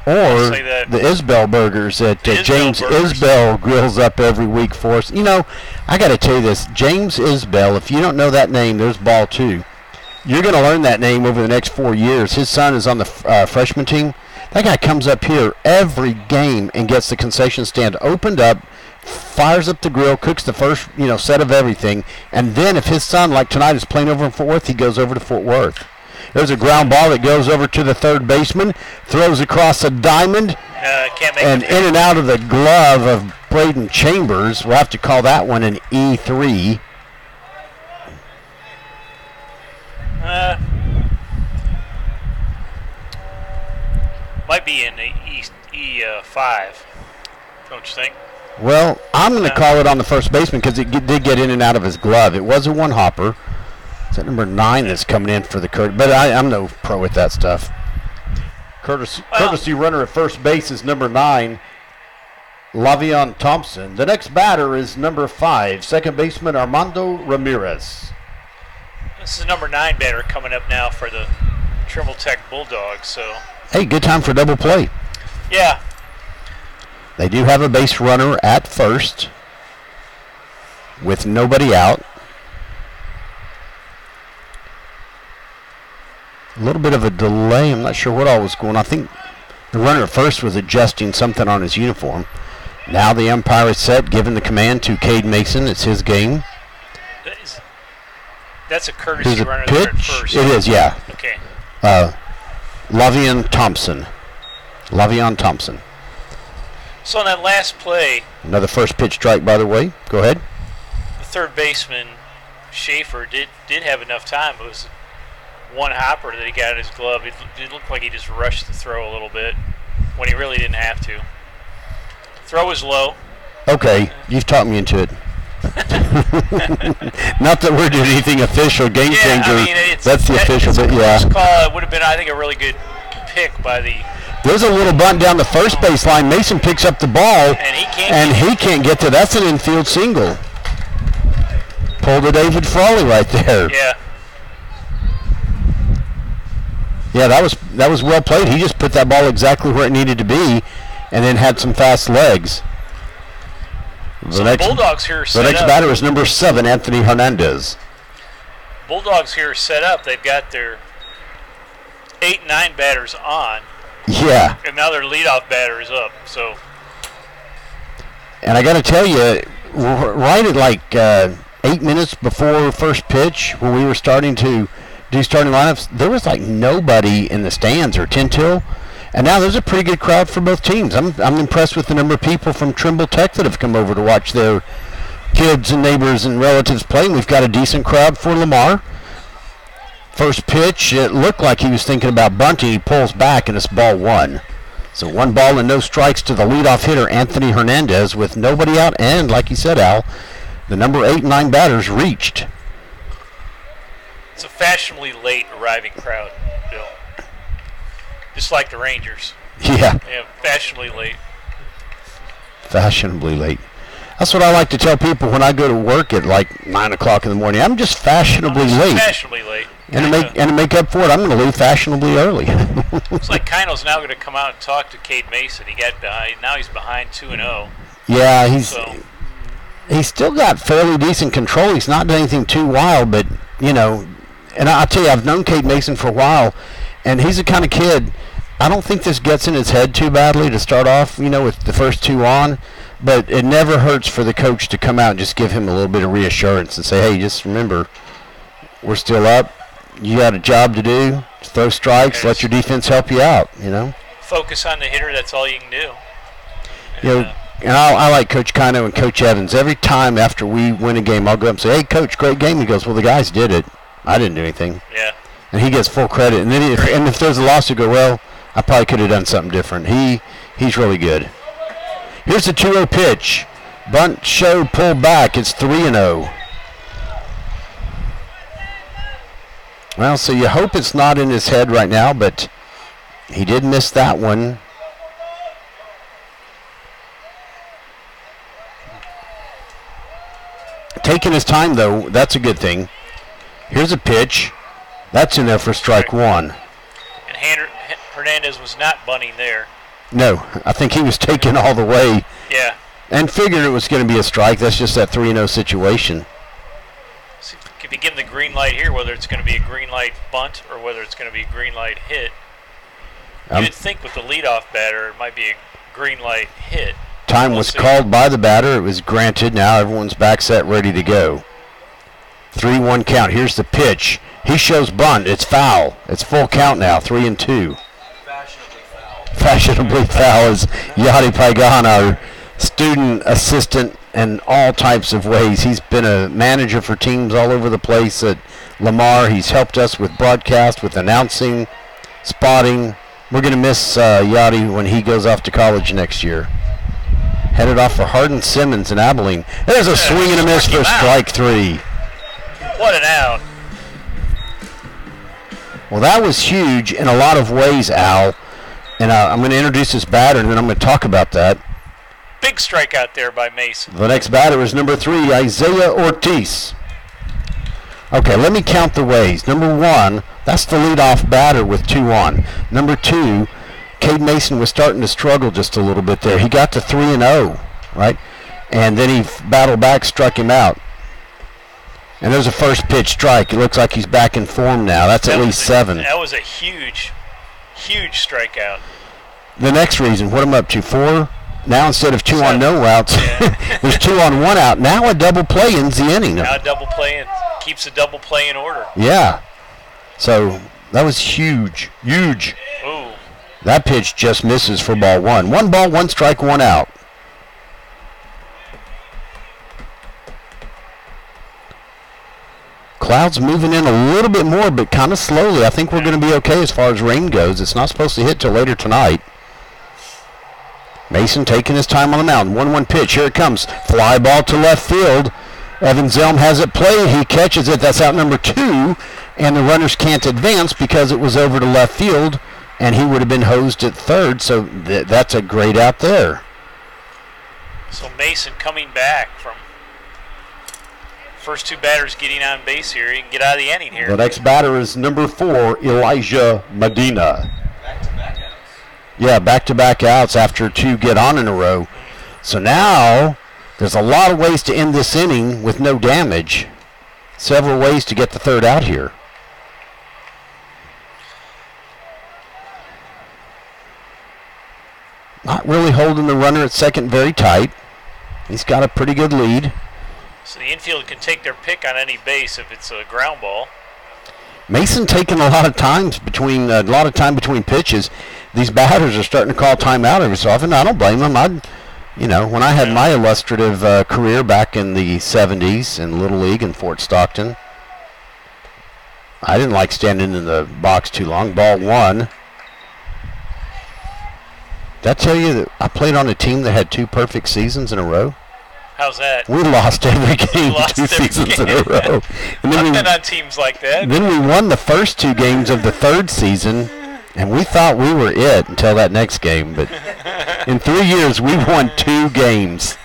Or the Isbell Burgers that James Isbell grills up every week for us. You know, I got to tell you this. James Isbell, if you don't know that name, there's ball 2. You're going to learn that name over the next 4 years. His son is on the freshman team. That guy comes up here every game and gets the concession stand opened up, fires up the grill, cooks the first set of everything, and then if his son, like tonight, is playing over in Fort Worth, he goes over to Fort Worth. There's a ground ball that goes over to the third baseman, throws across a diamond, and in and out of the glove of Braden Chambers. We'll have to call that one an E3. Might be an E5, don't you think? Well, I'm going to call it on the first baseman because it did get in and out of his glove. It was a one-hopper. Is that number 9 that's coming in for the Curtis? But I'm no pro with that stuff. Courtesy runner at first base is number 9, Lavion Thompson. The next batter is number 5, second baseman Armando Ramirez. This is number 9 batter coming up now for the Trimble Tech Bulldogs. So, hey, good time for double play. Yeah. They do have a base runner at first with nobody out. A little bit of a delay. I'm not sure what all was going on. I think the runner at first was adjusting something on his uniform. Now the umpire is set, giving the command to Cade Mason. It's his game. That's a courtesy runner pitch. There at first. It is, yeah. Okay. Lavion Thompson. So on that last play, another first pitch strike, by the way. Go ahead. The third baseman, Schaefer, did have enough time. It was one hopper that he got in his glove. It looked like he just rushed the throw a little bit when he really didn't have to. Throw was low. Okay, you've talked me into it. Not that we're doing anything official, game changer. I mean, that's the official, but yeah. Call. It would have been, I think, a really good pick by the. There's a little bunt down the first base line. Mason picks up the ball, and he can't get to. That's an infield single. Pull to David Frawley right there. Yeah. Yeah, that was well played. He just put that ball exactly where it needed to be, and then had some fast legs. So the Bulldogs here are set up. The next batter is number 7, Anthony Hernandez. Bulldogs here are set up. They've got their 8 and 9 batters on. Yeah. And now their leadoff batter is up. So. And I got to tell you, right at like 8 minutes before first pitch, when we were starting to do starting lineups, there was like nobody in the stands or 10 till. And now there's a pretty good crowd for both teams. I'm impressed with the number of people from Trimble Tech that have come over to watch their kids and neighbors and relatives play. And we've got a decent crowd for Lamar. First pitch, it looked like he was thinking about bunting. He pulls back, and it's ball 1. So 1 ball and no strikes to the leadoff hitter, Anthony Hernandez, with nobody out. And like you said, Al, the number 8 and 9 batters reached. It's a fashionably late arriving crowd, Bill. Just like the Rangers. Yeah. Yeah, fashionably late. Fashionably late. That's what I like to tell people when I go to work at like 9 o'clock in the morning. I'm just fashionably late. Fashionably late. And to make up for it, I'm going to leave fashionably early. Looks like Kino's now going to come out and talk to Cade Mason. He got behind. Now he's behind 2-0. Yeah, he's still got fairly decent control. He's not doing anything too wild, but and I'll tell you, I've known Cade Mason for a while, and he's the kind of kid, I don't think this gets in his head too badly to start off, with the first two on, but it never hurts for the coach to come out and just give him a little bit of reassurance and say, hey, just remember, we're still up. You got a job to do. Throw strikes. Let your defense help you out, Focus on the hitter. That's all you can do. And I like Coach Kino and Coach Evans. Every time after we win a game, I'll go up and say, hey, Coach, great game. He goes, well, the guys did it. I didn't do anything. Yeah. And he gets full credit. And then if there's a loss, you go, well, I probably could have done something different. He's really good. Here's the 2-0 pitch. Bunt showed, pulled back. It's 3-0. Well, so you hope it's not in his head right now, but he did miss that one. Taking his time, though, that's a good thing. Here's a pitch. That's in there for strike one. And Hernandez was not bunting there. No, I think he was taken all the way. Yeah. And figured it was going to be a strike. That's just that 3-0 situation. So if you give him the green light here, whether it's going to be a green light bunt or whether it's going to be a green light hit, you would think with the leadoff batter it might be a green light hit. Time was called by the batter. It was granted. Now everyone's back set, ready to go. 3-1 count. Here's the pitch. He shows bunt. It's foul. It's full count now. 3-2. Fashionably foul is Yadi Paigan, our student assistant in all types of ways. He's been a manager for teams all over the place at Lamar. He's helped us with broadcast, with announcing, spotting. We're going to miss Yadi when he goes off to college next year. Headed off for Hardin Simmons in Abilene. There's a swing and a miss for strike three. What an out. Well, that was huge in a lot of ways, Al. And I'm going to introduce this batter, and then I'm going to talk about that. Big strikeout there by Mason. The next batter is number 3, Isaiah Ortiz. Okay, let me count the ways. Number 1, that's the leadoff batter with 2 on. Number 2, Cade Mason was starting to struggle just a little bit there. He got to 3-0, right? And then he battled back, struck him out. And there's a first pitch strike. It looks like he's back in form now. That's at least 7. That was a huge strikeout. The next reason, what am I up to, 4? Now instead of 2 on no outs, there's 2 on 1 out. Now a double play ends the inning. Now a double play keeps a double play in order. Yeah. So that was huge. Ooh. That pitch just misses for ball 1. 1 ball, 1 strike, 1 out. Clouds moving in a little bit more, but kind of slowly. I think we're going to be okay as far as rain goes. It's not supposed to hit till later tonight. Mason taking his time on the mound. 1-1 pitch. Here it comes. Fly ball to left field. Evan Zelm has it played. He catches it. That's out number 2. And the runners can't advance because it was over to left field, and he would have been hosed at third. So that's a great out there. So Mason coming back from first 2 batters getting on base here. He can get out of the inning here. The next batter is number 4, Elijah Medina. Back-to-back outs. Yeah, back-to-back outs after 2 get on in a row. So now there's a lot of ways to end this inning with no damage. Several ways to get the third out here. Not really holding the runner at second very tight. He's got a pretty good lead. So the infield can take their pick on any base if it's a ground ball. Mason taking a lot of time between pitches. These batters are starting to call timeout every so often. I don't blame them. When I had my illustrative career back in the 70s in Little League in Fort Stockton, I didn't like standing in the box too long. Ball 1. Did I tell you that I played on a team that had 2 perfect seasons in a row? How's that? We lost every game 2 seasons in a row. And then I've been on teams like that. Then we won the first 2 games of the 3rd season, and we thought we were it until that next game. But in 3 years, we won 2 games.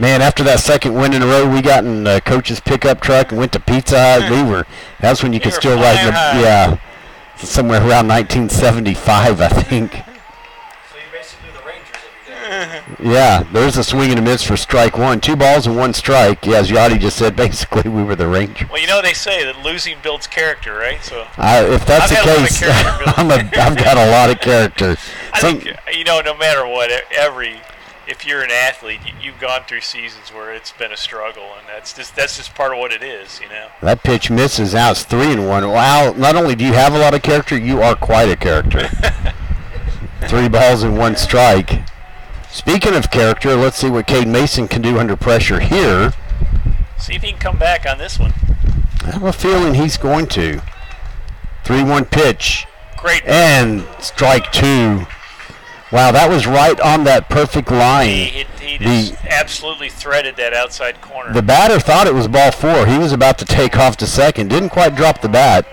Man, after that second win in a row, we got in coach's pickup truck and went to Pizza Hut. That's when you could still ride somewhere around 1975, I think. So you're basically the Rangers every day. Yeah, there's a swing and a miss for strike one. 2 balls and 1 strike. Yeah, as Yachty just said, basically we were the Rangers. Well, they say that losing builds character, right? So if that's the case, I've got a lot of character. I think, no matter what, if you're an athlete, you've gone through seasons where it's been a struggle, and that's just part of what it is, That pitch misses out. It's 3-1. Wow, not only do you have a lot of character, you are quite a character. 3 balls and 1 strike. Speaking of character, let's see what Cade Mason can do under pressure here. See if he can come back on this one. I have a feeling he's going to. 3-1 pitch. Great. And strike 2. Wow, that was right on that perfect line. He just absolutely threaded that outside corner. The batter thought it was ball 4. He was about to take off to second. Didn't quite drop the bat.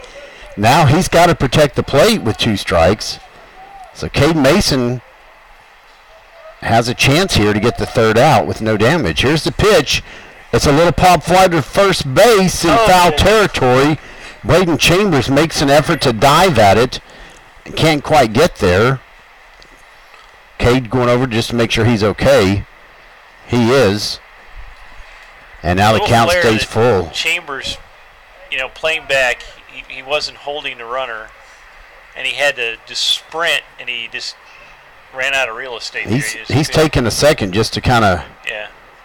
Now he's got to protect the plate with 2 strikes. So Cade Mason has a chance here to get the 3rd out with no damage. Here's the pitch. It's a little pop fly to first base in foul territory. Braden Chambers makes an effort to dive at it and can't quite get there. Cade going over just to make sure he's okay. He is. And now the count stays full. Chambers, playing back, he wasn't holding the runner, and he had to just sprint, and he just ran out of real estate. He's taking a second just to kind of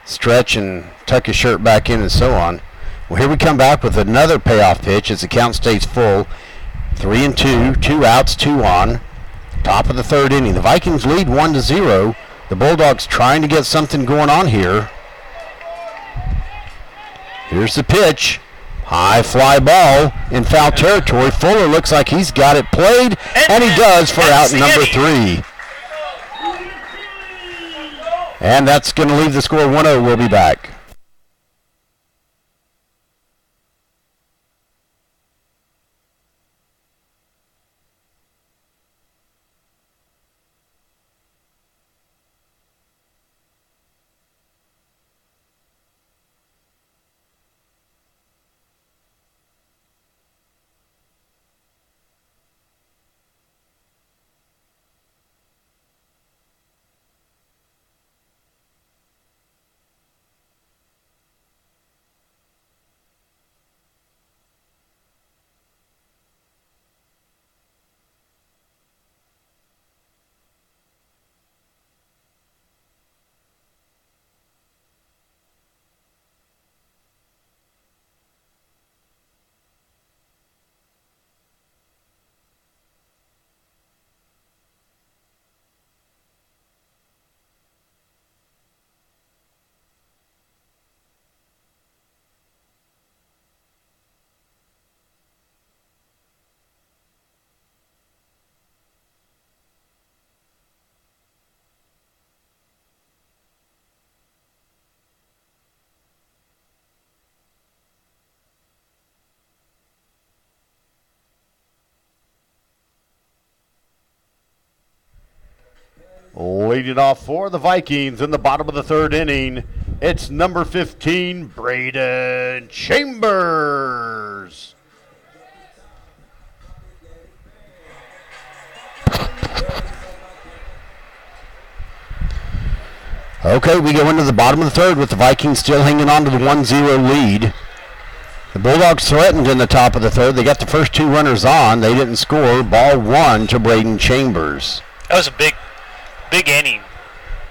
stretch and tuck his shirt back in and so on. Well, here we come back with another payoff pitch as the count stays full. 3-2, 2 outs, 2 on. Top of the 3rd inning. The Vikings lead 1-0. The Bulldogs trying to get something going on here. Here's the pitch. High fly ball in foul territory. Fuller looks like he's got it played, and he does for out number 3. And that's going to leave the score 1-0. We'll be back. Leading off for the Vikings in the bottom of the 3rd inning, it's number 15, Braden Chambers. Okay, we go into the bottom of the 3rd with the Vikings still hanging on to the 1-0 lead. The Bulldogs threatened in the top of the 3rd. They got the first 2 runners on. They didn't score. Ball 1 to Braden Chambers. That was a big inning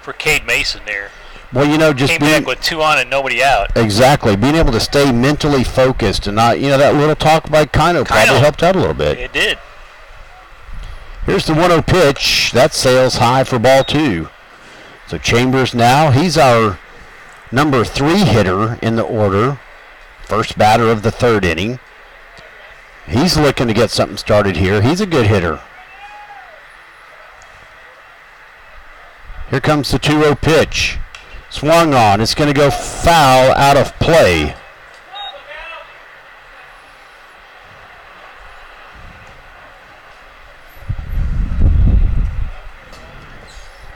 for Cade Mason there. Well, just came back with 2 on and nobody out. Exactly. Being able to stay mentally focused and not, that little talk by Kino probably helped out a little bit. It did. Here's the 1-0 pitch. That sails high for ball 2. So Chambers now, he's our number 3 hitter in the order. First batter of the 3rd inning. He's looking to get something started here. He's a good hitter. Here comes the 2-0 pitch. Swung on. It's going to go foul out of play.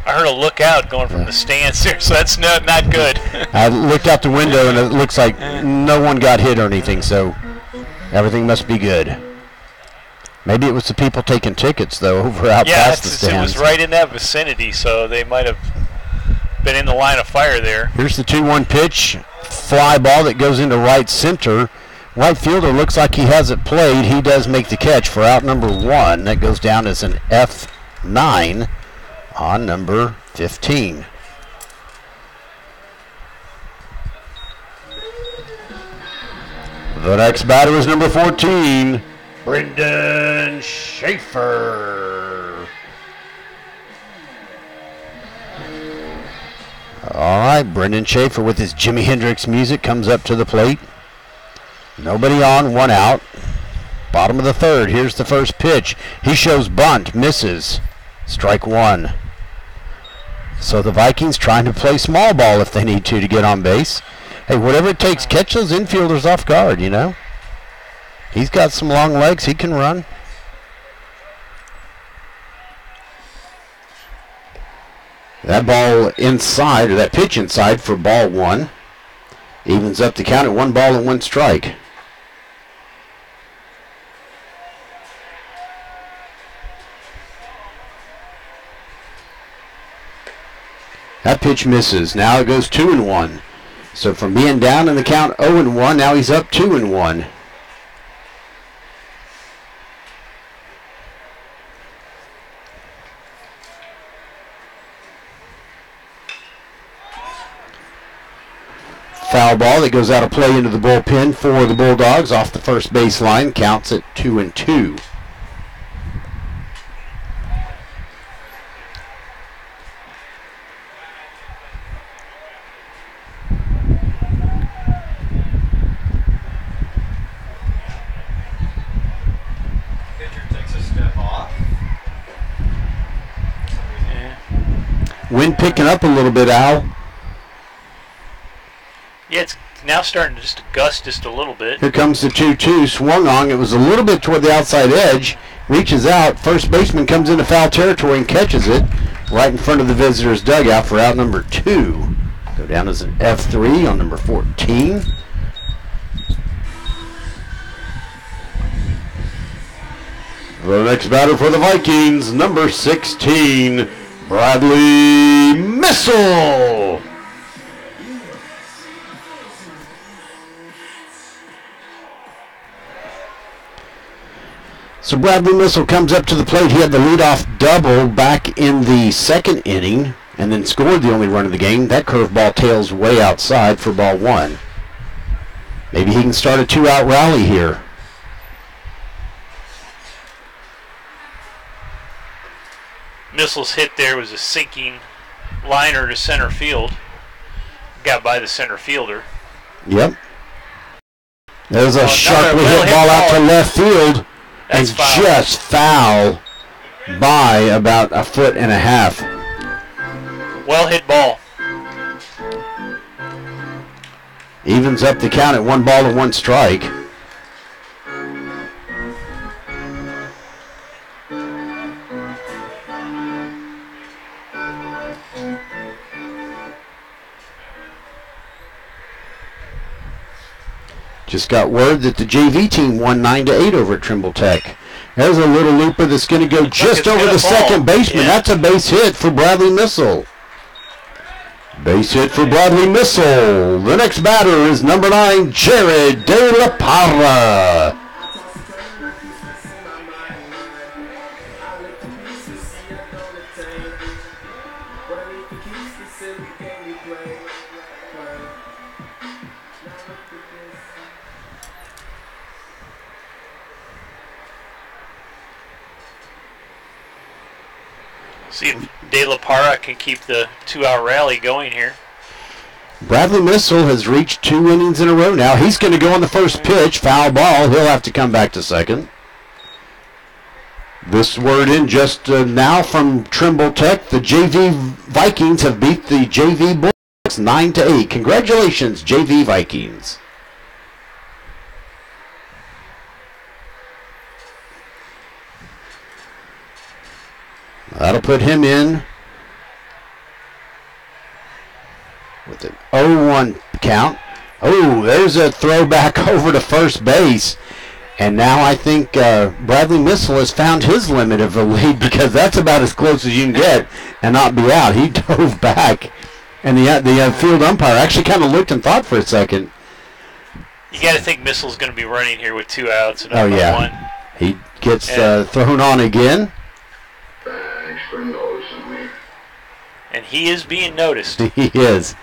I heard a look out going from the stands there, so that's not good. I looked out the window, and it looks like no one got hit or anything, so everything must be good. Maybe it was the people taking tickets, though, over out past the stands. It was right in that vicinity, so they might have been in the line of fire there. Here's the 2-1 pitch. Fly ball that goes into right center. Right fielder looks like he has it played. He does make the catch for out number 1. That goes down as an F9 on number 15. The next batter is number 14, Brendan Schaefer. All right, Brendan Schaefer with his Jimi Hendrix music comes up to the plate. Nobody on, 1 out. Bottom of the 3rd. Here's the first pitch. He shows bunt, misses. Strike 1. So the Vikings trying to play small ball if they need to get on base. Hey, whatever it takes, catch those infielders off guard, you know. He's got some long legs. He can run. That ball inside, or that pitch inside for ball 1. Evens up the count at 1 ball and 1 strike. That pitch misses. Now it goes 2-1. So from being down in the count 0-1, now he's up 2-1. Foul ball that goes out of play into the bullpen for the Bulldogs off the first baseline. Counts at 2-2. Wind picking up a little bit, Al. Yeah, it's now starting to just gust just a little bit. Here comes the 2-2. Swung on. It was a little bit toward the outside edge. Reaches out. First baseman comes into foul territory and catches it right in front of the visitor's dugout for out number 2. Go down as an F3 on number 14. The next batter for the Vikings, number 16, Bradley Missile. So Bradley Missile comes up to the plate. He had the leadoff double back in the 2nd inning and then scored the only run of the game. That curveball tails way outside for ball 1. Maybe he can start a 2-out rally here. Missile's hit there was a sinking liner to center field. Got by the center fielder. Yep. There's a sharply hit ball out to left field. That's and foul. Just foul by about 1.5 feet. Well hit ball. Evens up the count at 1 ball and 1 strike. Just got word that the JV team won 9-8 over at Trimble Tech. There's a little looper that's going to go just over the second baseman. Yeah. That's a base hit for Bradley Missile. Base hit for Bradley Missile. The next batter is number 9, Jared De La Parra. See if De La Parra can keep the 2-out rally going here. Bradley Missile has reached 2 innings in a row now. He's going to go on the first pitch. Foul ball. He'll have to come back to second. This word in just now from Trimble Tech. The JV Vikings have beat the JV Bulldogs 9-8. Congratulations, JV Vikings. That'll put him in with an 0-1 count. Oh, there's a throwback over to first base. And now I think Bradley Missile has found his limit of the lead because that's about as close as you can get and not be out. He dove back And the field umpire actually kind of looked and thought for a second. You got to think Missel's going to be running here with 2 outs and one. He gets thrown on again. Thanks for noticing me. And he is being noticed. He is,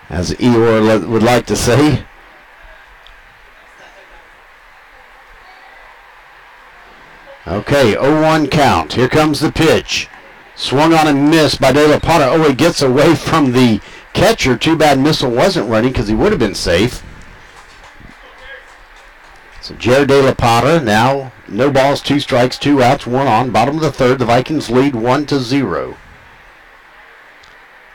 as Eeyore would like to say. Okay, 0-1 count. Here comes the pitch. Swung on and missed by De La Plata. Oh, he gets away from the catcher. Too bad Missile wasn't running because he would have been safe. So Jared De La Plata now no balls, 2 strikes, 2 outs, 1 on. Bottom of the third, the Vikings lead 1-0.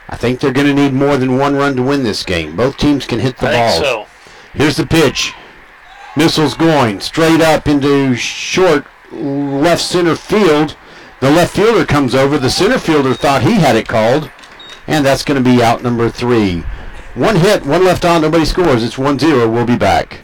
I think they're going to need more than 1 run to win this game. Both teams can hit the ball. I think so. Here's the pitch. Missile's going straight up into short left center field. The left fielder comes over. The center fielder thought he had it called, and that's going to be out number 3. 1 hit, 1 left on, nobody scores. It's 1-0. We'll be back.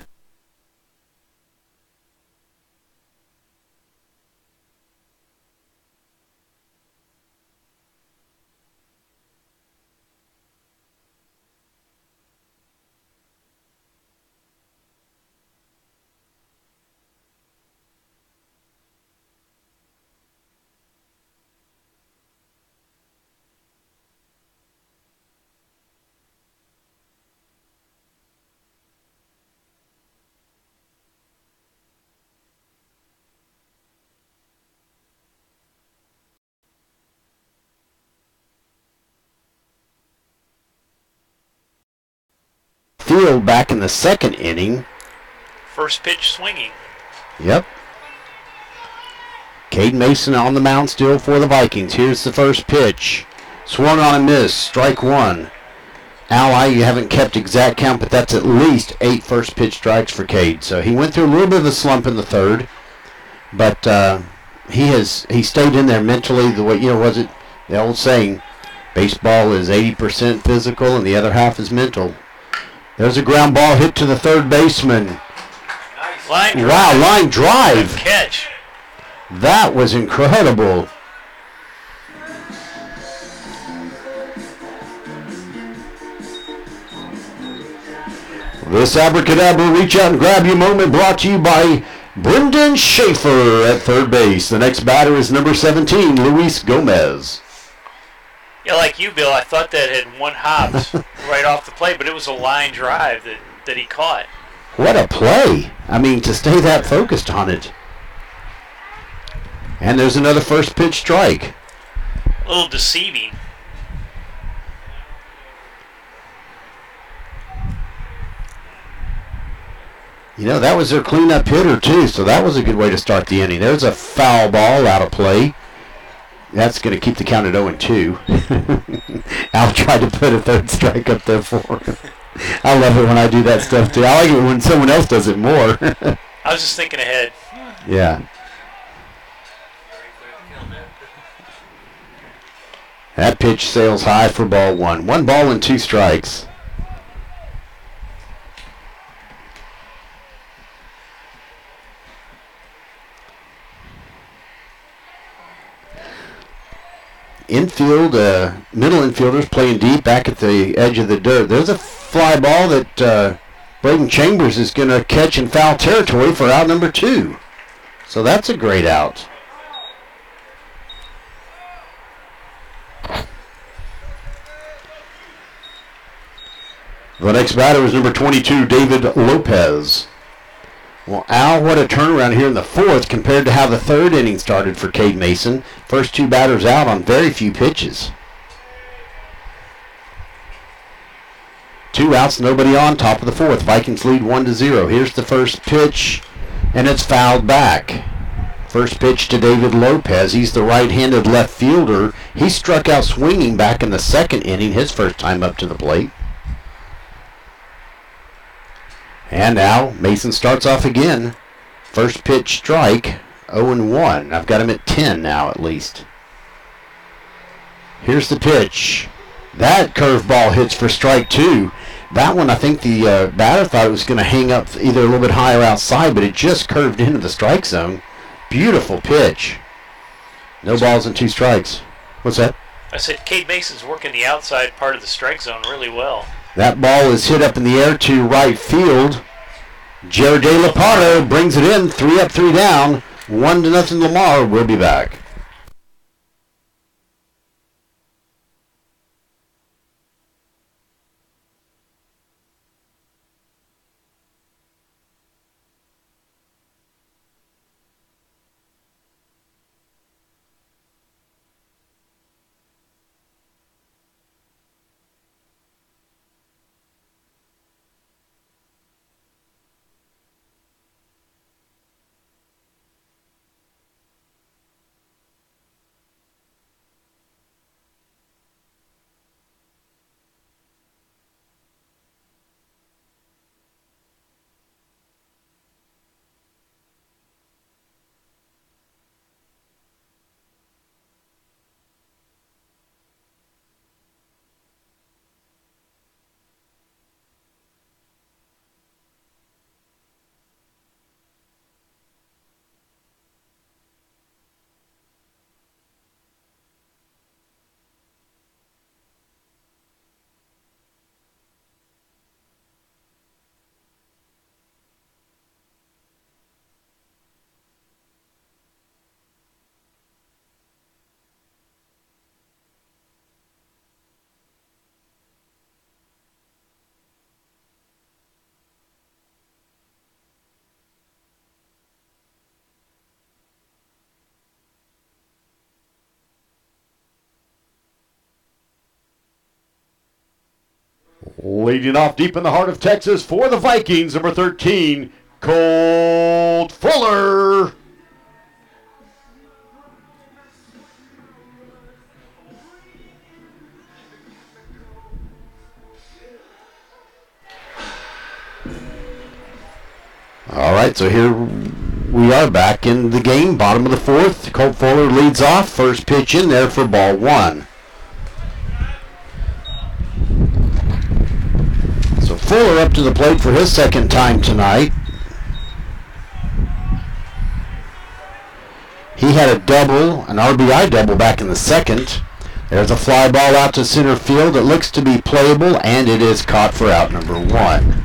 Field back in the second inning. First pitch swinging. Yep. Cade Mason on the mound still for the Vikings. Here's the first pitch. Swung on and missed. Strike 1. Al, you haven't kept exact count, but that's at least 8 first pitch strikes for Cade. So he went through a little bit of a slump in the third, but he stayed in there mentally. The way, was it the old saying, baseball is 80% physical and the other half is mental. There's a ground ball hit to the third baseman. Nice. Line drive. Wow, line drive. Good catch. That was incredible. This Abracadabra Reach Out and Grab You moment brought to you by Brendan Schaefer at third base. The next batter is number 17, Luis Gomez. Yeah, like you, Bill, I thought that had 1 hop right off the plate, but it was a line drive that he caught. What a play. I mean, to stay that focused on it. And there's another first pitch strike. A little deceiving. That was their cleanup hitter, too, so that was a good way to start the inning. There's a foul ball out of play. That's going to keep the count at 0-2. Al tried to put a third strike up there for him. I love it when I do that stuff, too. I like it when someone else does it more. I was just thinking ahead. Yeah. That pitch sails high for ball 1. 1 ball and 2 strikes. Infield, middle infielders playing deep back at the edge of the dirt. There's a fly ball that Braden Chambers is going to catch in foul territory for out number 2. So that's a great out. The next batter is number 22, David Lopez. Well, Al, what a turnaround here in the 4th compared to how the 3rd inning started for Cade Mason. First 2 batters out on very few pitches. 2 outs, nobody on, top of the 4th. Vikings lead 1-0. Here's the first pitch, and it's fouled back. First pitch to David Lopez. He's the right-handed left fielder. He struck out swinging back in the 2nd inning, his first time up to the plate. And now Mason starts off again. First pitch strike, 0-1. I've got him at 10 now at least. Here's the pitch. That curveball hits for strike 2. That one, I think the batter thought it was going to hang up either a little bit higher outside, but it just curved into the strike zone. Beautiful pitch. No balls and 2 strikes. What's that? I said Cade Mason's working the outside part of the strike zone really well. That ball is hit up in the air to right field. Jared De La Parra brings it in, 3 up, 3 down, 1-0 Lamar. We'll be back. Leading off deep in the heart of Texas for the Vikings, number 13, Colt Fuller. All right, so here we are back in the game, bottom of the fourth. Colt Fuller leads off, first pitch in there for ball 1. So Fuller up to the plate for his second time tonight. He had a double, an RBI double back in the second. There's a fly ball out to center field. It looks to be playable, and it is caught for out number 1.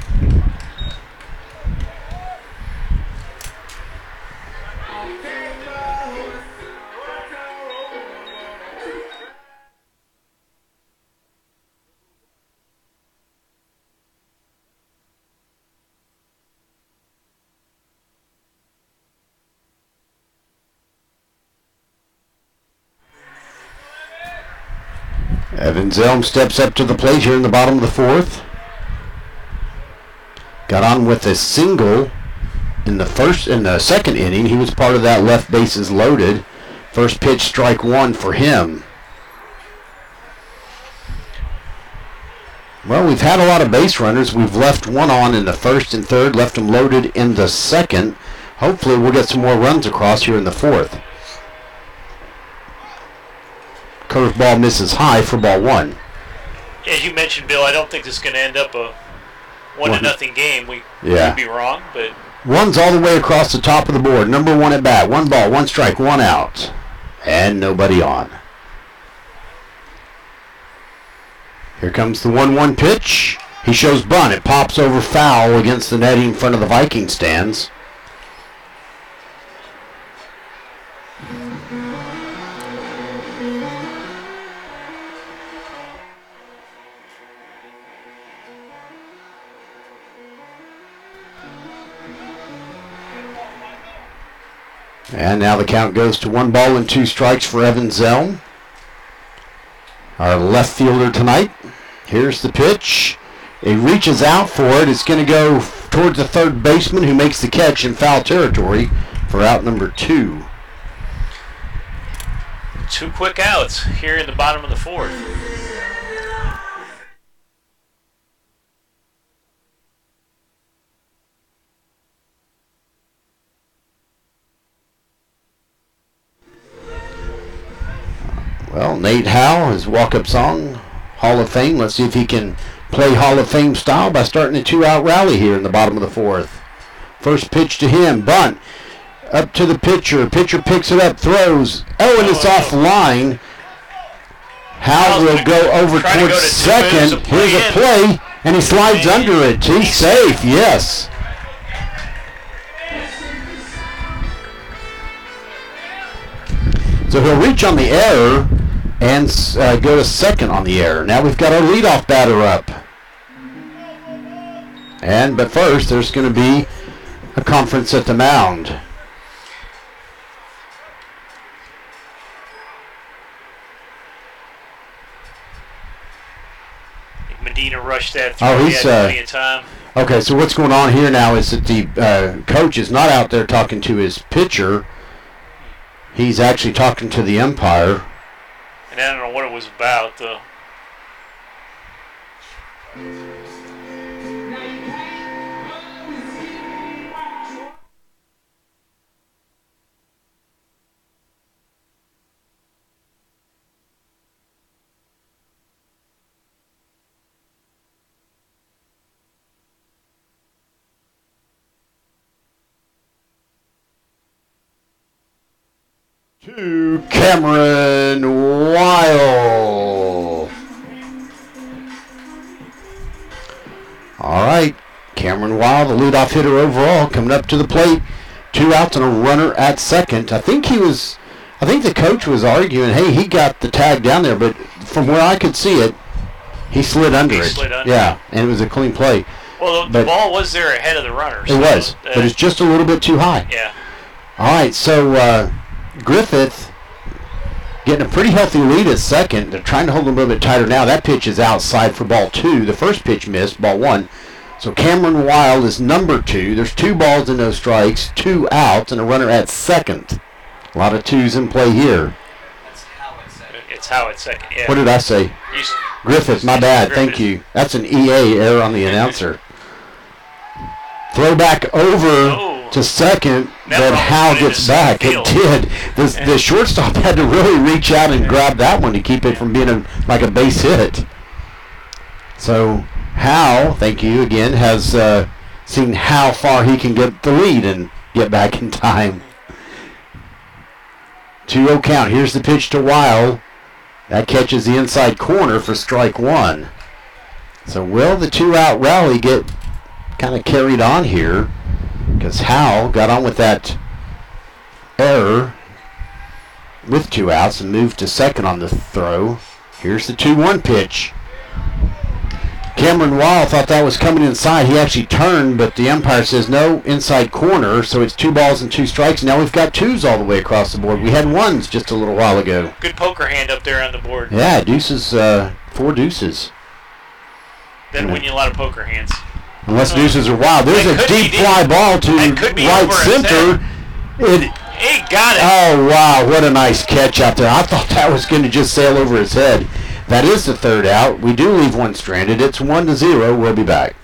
Evan Zelm steps up to the plate here in the bottom of the fourth. Got on with a single in the second inning. He was part of that left bases loaded. First pitch, strike 1 for him. Well, we've had a lot of base runners. We've left one on in the first and third, left them loaded in the second. Hopefully we'll get some more runs across here in the fourth. Curveball misses high for ball 1. As you mentioned, Bill, I don't think this is going to end up a 1-0 game. We could be wrong, but one's all the way across the top of the board. Number 1 at bat. 1 ball, 1 strike, 1 out, and nobody on. Here comes the 1-1 pitch. He shows bunt. It pops over foul against the netting in front of the Viking stands. And now the count goes to 1 ball and 2 strikes for Evan Zelm, our left fielder tonight. Here's the pitch. It reaches out for it. It's going to go towards the third baseman, who makes the catch in foul territory for out number 2. 2 quick outs here in the bottom of the fourth. Well, Nate Howe, his walk-up song, Hall of Fame. Let's see if he can play Hall of Fame style by starting a 2-out rally here in the bottom of the fourth. First pitch to him, bunt, up to the pitcher. Pitcher picks it up, throws. Oh, and it's offline. Hal will go over towards second. Here's a play, and he slides under it. He's safe, yes. So he'll reach on the error and go to second on the error. Now we've got our leadoff batter up. But first, there's going to be a conference at the mound. Medina rushed that through. Oh, he's he had plenty of time. Okay, so what's going on here now is that the coach is not out there talking to his pitcher. He's actually talking to the umpire. And I don't know what it was about, though. To Cameron Weil. All right, Cameron Weil, the leadoff hitter overall, coming up to the plate. 2 outs and a runner at second. I think the coach was arguing, hey, he got the tag down there, but from where I could see it, he slid under it. Yeah, and it was a clean play. Well, the ball was there ahead of the runner. It was, but it's just a little bit too high. Yeah. All right, so Griffith getting a pretty healthy lead at second. They're trying to hold him a little bit tighter now. That pitch is outside for ball 2. The first pitch missed, ball 1. So Cameron Weil is number 2. There's 2 balls and no strikes, 2 outs, and a runner at second. A lot of 2s in play here. It's how it's second, yeah. What did I say? Griffith, my bad. Griffith. Thank you. That's an EA error on the announcer. Throw back over to second, but Hal gets back. It did. The shortstop had to really reach out and grab that one to keep it from being like a base hit. So Hal, thank you again, has seen how far he can get the lead and get back in time. 2-0 count. Here's the pitch to Weil. That catches the inside corner for strike 1. So will the 2-out rally get kind of carried on here? Because Hal got on with that error with 2 outs and moved to second on the throw. Here's the 2-1 pitch. Cameron Weil thought that was coming inside. He actually turned, but the umpire says no, inside corner, so it's 2 balls and 2 strikes. Now we've got 2s all the way across the board. We had 1s just a little while ago. Good poker hand up there on the board. Yeah, deuces, 4 deuces. That'll win you a lot of poker hands. Unless deuces are wild. There's a deep fly ball to right center. He got it. Oh, wow. What a nice catch out there. I thought that was going to just sail over his head. That is the 3rd out. We do leave 1 stranded. It's 1-0. We'll be back.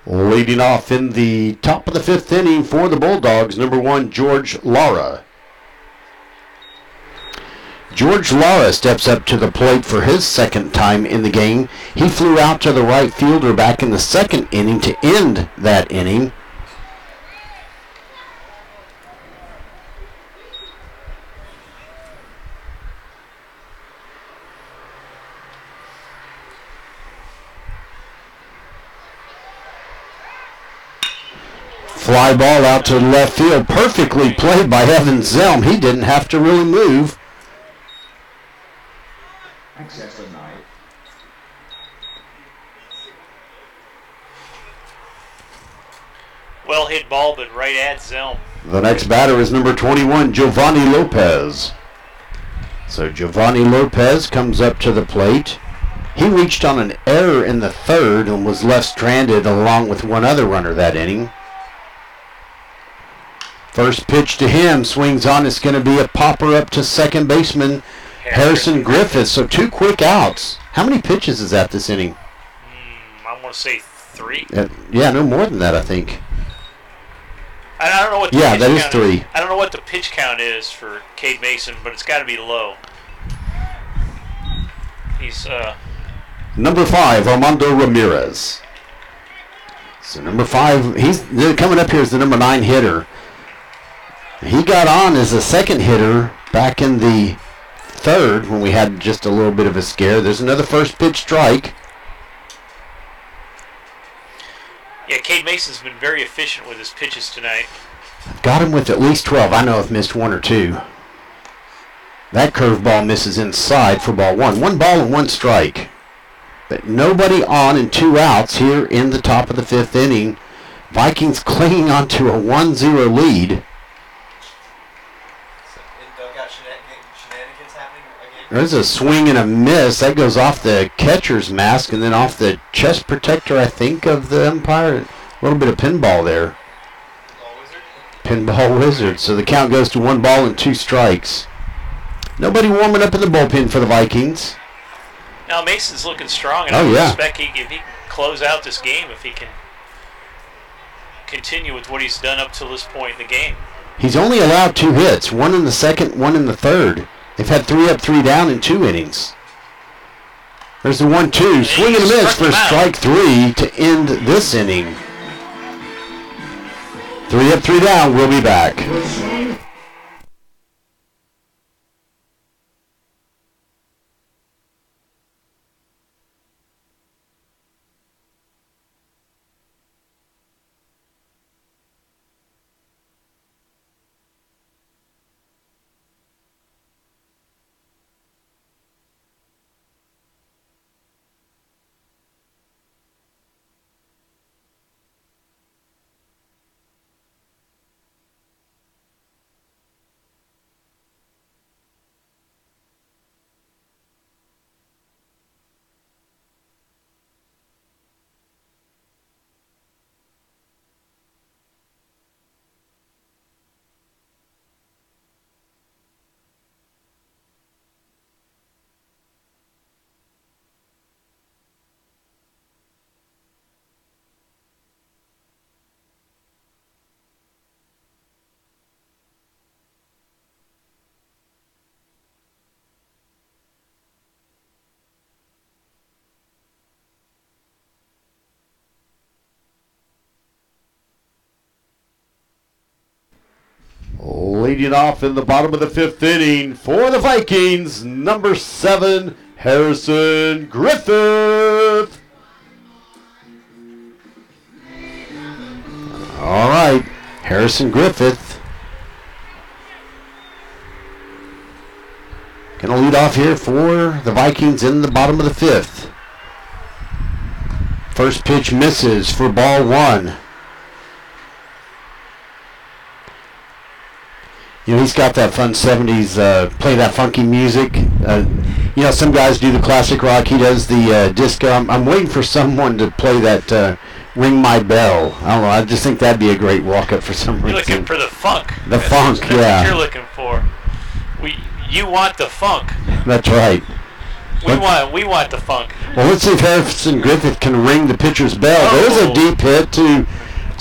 Leading off in the top of the 5th inning for the Bulldogs, number 1, George Lara. George Lara steps up to the plate for his second time in the game. He flew out to the right fielder back in the 2nd inning to end that inning. Fly ball out to left field, perfectly played by Evan Zelm. He didn't have to really move. Well hit ball, but right at Zelm. The next batter is number 21, Giovanni Lopez. So Giovanni Lopez comes up to the plate. He reached on an error in the 3rd and was left stranded along with one other runner that inning. First pitch to him, swings on. It's going to be a popper up to second baseman Harrison Griffith. So 2 quick outs. How many pitches is that this inning? I want to say 3. Yeah, no more than that, I think. I don't know what the yeah, pitch that is count 3. is. I don't know what the pitch count is for Cade Mason, but it's got to be low. He's number 5, Armando Ramirez. So number 5, he's coming up here as the number 9 hitter. He got on as a second hitter back in the 3rd when we had just a little bit of a scare. There's another first pitch strike. Yeah, Cade Mason's been very efficient with his pitches tonight. Got him with at least 12. I know I've missed 1 or 2. That curveball misses inside for ball 1. 1 ball and 1 strike. But nobody on and 2 outs here in the top of the 5th inning. Vikings clinging on to a 1-0 lead. There's a swing and a miss. That goes off the catcher's mask and then off the chest protector, I think, of the umpire. A little bit of pinball there. Pinball wizard. So the count goes to 1 ball and 2 strikes. Nobody warming up in the bullpen for the Vikings. Now Mason's looking strong, and I expect if he can close out this game, if he can continue with what he's done up to this point in the game. He's only allowed 2 hits, 1 in the 2nd, 1 in the 3rd. They've had 3 up, 3 down in 2 innings. There's the 1-2. Swing and a miss for strike 3 to end this inning. 3 up, 3 down. We'll be back. Leading off in the bottom of the 5th inning for the Vikings, number 7, Harrison Griffith. All right, Harrison Griffith going to lead off here for the Vikings in the bottom of the 5th. First pitch misses for ball 1. You know, he's got that fun 70s, play that funky music. You know, some guys do the classic rock. He does the disco. I'm waiting for someone to play that Ring My Bell. I don't know. I just think that'd be a great walk-up for some reason. You're looking for the funk. The funk, that's yeah. what you're looking for. You want the funk. That's right. We want the funk. Well, let's see if Harrison Griffith can ring the pitcher's bell. There's a deep hit to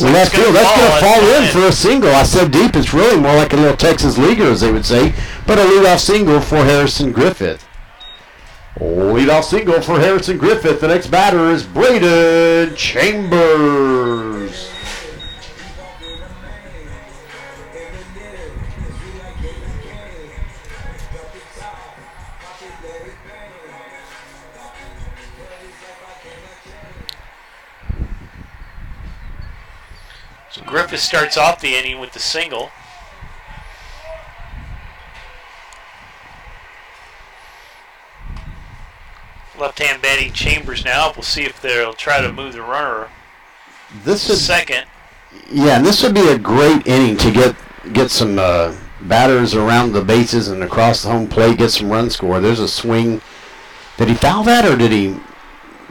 left field. That's going to fall in for a single. I said deep. It's really more like a little Texas leaguer, as they would say. But a leadoff single for Harrison Griffith. Leadoff single for Harrison Griffith. The next batter is Braden Chambers. So Griffith starts off the inning with the single. Left-hand batting Chambers now. We'll see if they'll try to move the runner second. Yeah, and this would be a great inning to get some batters around the bases and across the home plate, get some run score. There's a swing. Did he foul that or did he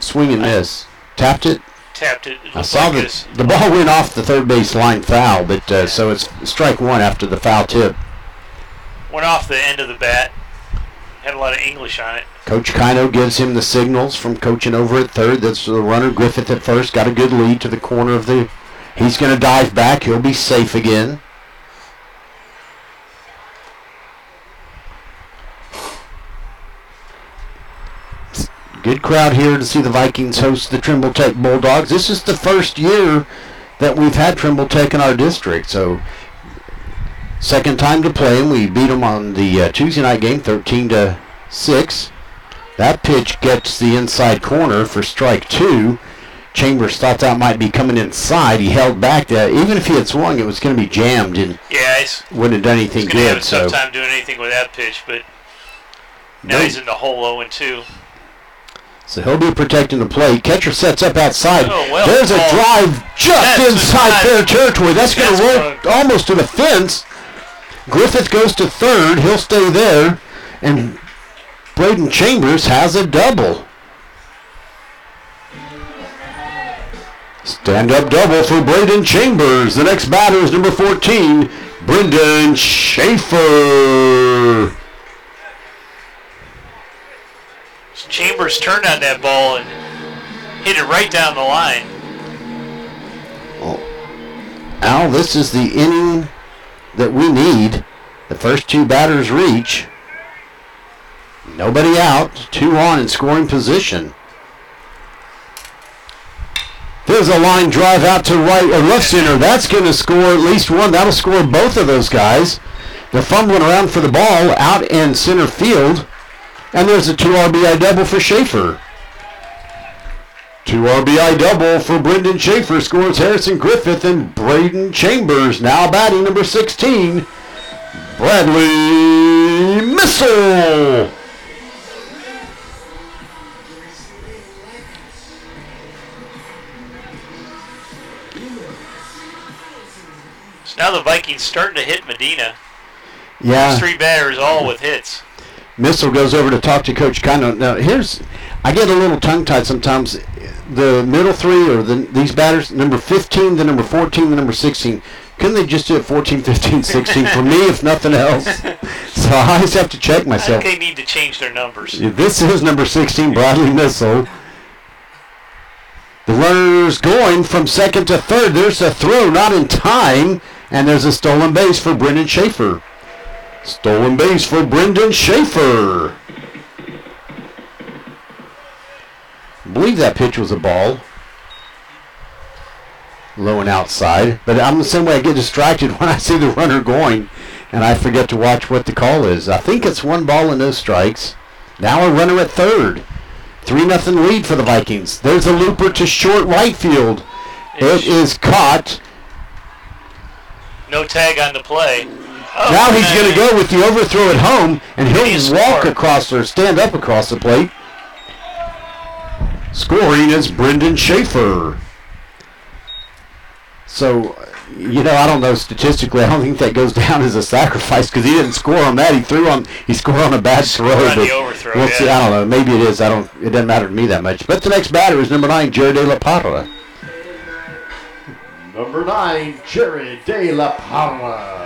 swing and miss? Tapped it? Tapped it. I saw that the ball went off the third base line foul, but so it's strike one after the foul tip. Went off the end of the bat. Had a lot of English on it. Coach Kino gives him the signals from coaching over at third. That's the runner. Griffith at first got a good lead to the corner of the. He's going to dive back. He'll be safe again. Good crowd here to see the Vikings host the Trimble Tech Bulldogs. This is the first year that we've had Trimble Tech in our district, so second time to play them. We beat them on the Tuesday night game, 13-6. That pitch gets the inside corner for strike two. Chambers thought that might be coming inside. He held back. Even if he had swung, it was going to be jammed and wouldn't have done anything good. He's going to have a tough time doing anything with that pitch, but now he's in the hole 0-2. So he'll be protecting the plate. Catcher sets up outside. There's a drive just inside fair territory. That's going to roll almost to the fence. Griffith goes to third. He'll stay there. And Braden Chambers has a double. Stand-up double for Braden Chambers. The next batter is number 14, Brendan Schaefer. Chambers turned on that ball and hit it right down the line. Al, this is the inning that we need. The first two batters reach. Nobody out. 2 on in scoring position. There's a line drive out to right or left center. That's going to score at least one. That'll score both of those guys. They're fumbling around for the ball out in center field. And there's a 2 RBI double for Schaefer. 2 RBI double for Brendan Schaefer. Scores Harrison Griffith and Braden Chambers. Now batting number 16, Bradley Missile. So now the Vikings starting to hit Medina. Yeah. Those 3 batters all with hits. Missile goes over to talk to Coach Kino. Now, I get a little tongue-tied sometimes. The middle 3 or these batters, number 15, the number 14, the number 16, couldn't they just do it 14, 15, 16 for me, if nothing else? So I always have to check myself. I think they need to change their numbers. This is number 16, Bradley Missile. The runner's going from second to third. There's a throw, not in time, and there's a stolen base for Brendan Schaefer. Stolen base for Brendan Schaefer. I believe that pitch was a ball. Low and outside. But I'm the same way. I get distracted when I see the runner going and I forget to watch what the call is. I think it's 1 ball and no strikes. Now a runner at third. 3-0 lead for the Vikings. There's a looper to short right field. It is caught. No tag on the play. Oh, now he's going to go with the overthrow at home, and he'll walk across or stand up across the plate. Scoring is Brendan Schaefer. So, I don't know statistically. I don't think that goes down as a sacrifice because he didn't score on that. He scored on a bad throw. On the overthrow. We'll see. I don't know. Maybe it is. It doesn't matter to me that much. But the next batter is number 9, Jared De La Parra. Number 9, Jared De La Parra.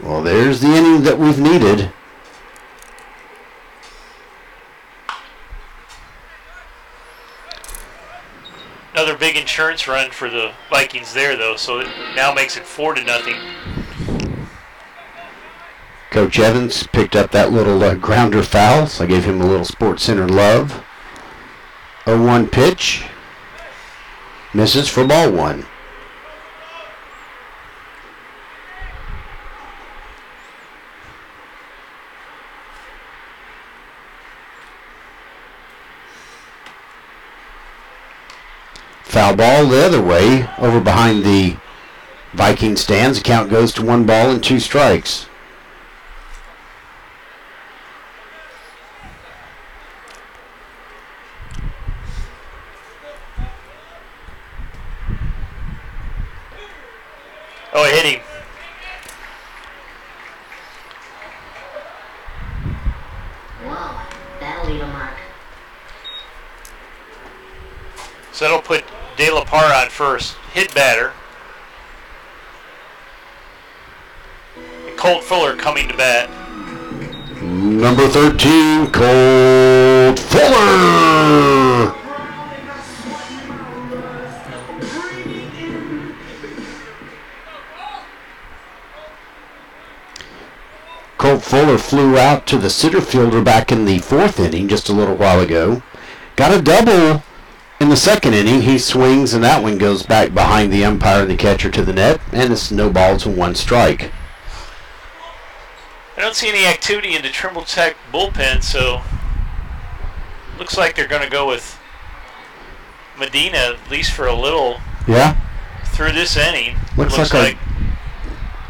Well, there's the inning that we've needed. Another big insurance run for the Vikings there, though, so it now makes it 4-0. Coach Evans picked up that little grounder foul, so I gave him a little Sports Center love. 0-1 pitch. Misses for ball one. Foul ball the other way, over behind the Viking stands. The count goes to 1 ball and 2 strikes. Oh, it hit him. Whoa, that'll leave a mark. So that'll put De La Parra on first. Hit batter. And Colt Fuller coming to bat. Number 13, Colt Fuller. Colt Fuller flew out to the center fielder back in the 4th inning just a little while ago. Got a double in the 2nd inning. He swings, and that one goes back behind the umpire and the catcher to the net, and it's no balls and 1 strike. I don't see any activity in the Trimble Tech bullpen, so looks like they're going to go with Medina, at least for a little, through this inning.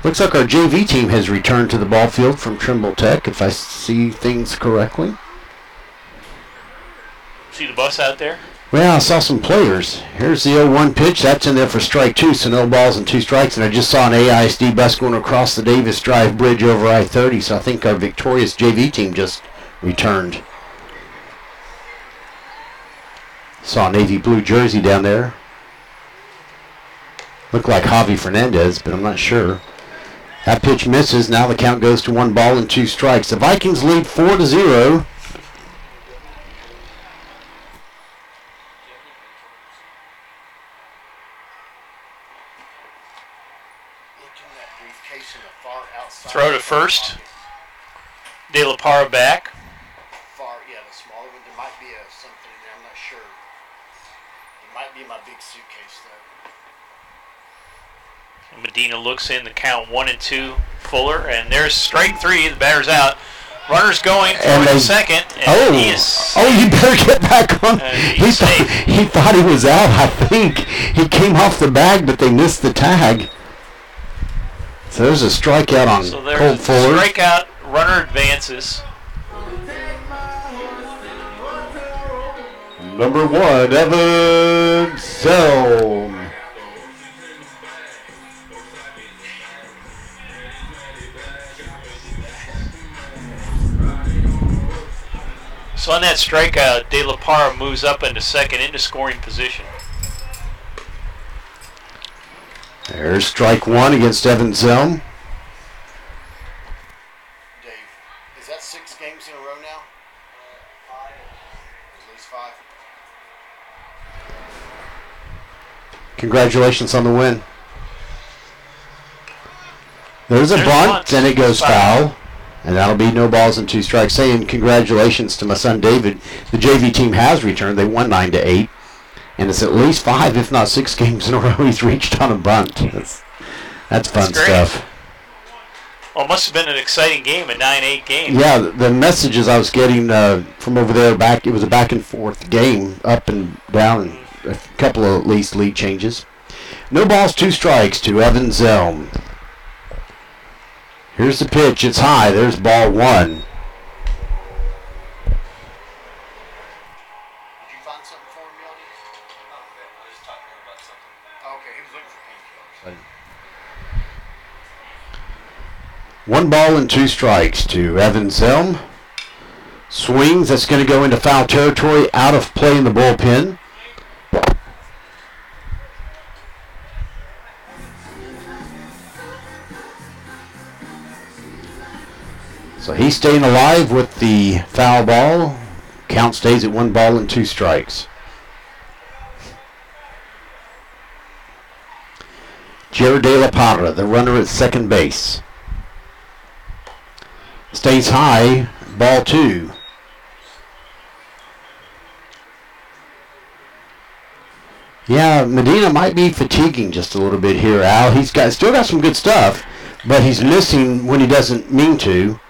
Looks like our JV team has returned to the ball field from Trimble Tech, if I see things correctly. See the bus out there? Well, I saw some players. Here's the 0-1 pitch. That's in there for strike 2, so no balls and 2 strikes. And I just saw an AISD bus going across the Davis Drive Bridge over I-30, so I think our victorious JV team just returned. Saw a navy blue jersey down there. Looked like Javi Fernandez, but I'm not sure. That pitch misses. Now the count goes to 1 ball and 2 strikes. The Vikings lead 4-0. Throw to first. De La Parra back. The smaller one. There might be something in there. I'm not sure. It might be my big suitcase, though. Medina looks in the count 1-2. Fuller, and there's strike 3. The batter's out. Runners going toward the second. And he is you better get back on. He thought he was out, I think. He came off the bag, but they missed the tag. So there's a strikeout on Colt Fuller. Strikeout, runner advances. Number 1, Evan Selm. So on that strikeout, De La Parra moves up into second into scoring position. There's strike 1 against Evan Zelm. Dave, is that 6 games in a row now? 5. At least 5. Congratulations on the win. There's a bunt, and it goes foul. And that'll be no balls and 2 strikes. Saying congratulations to my son David. The JV team has returned. They won 9-8. And it's at least 5, if not 6 games in a row he's reached on a bunt. That's fun stuff. Well, it must have been an exciting game, a 9-8 game. Yeah, the messages I was getting from over there, it was a back and forth game, up and down, a couple of at least lead changes. No balls, 2 strikes to Evan Zelm. Here's the pitch. It's high. There's ball 1. One ball and 2 strikes to Evan Zelm. Swings. That's going to go into foul territory. Out of play in the bullpen. So he's staying alive with the foul ball. Count stays at 1 ball and 2 strikes. Jared De La Parra, the runner at second base. Stays high, ball 2. Yeah, Medina might be fatiguing just a little bit here, Al. He's still got some good stuff, but he's missing when he doesn't mean to,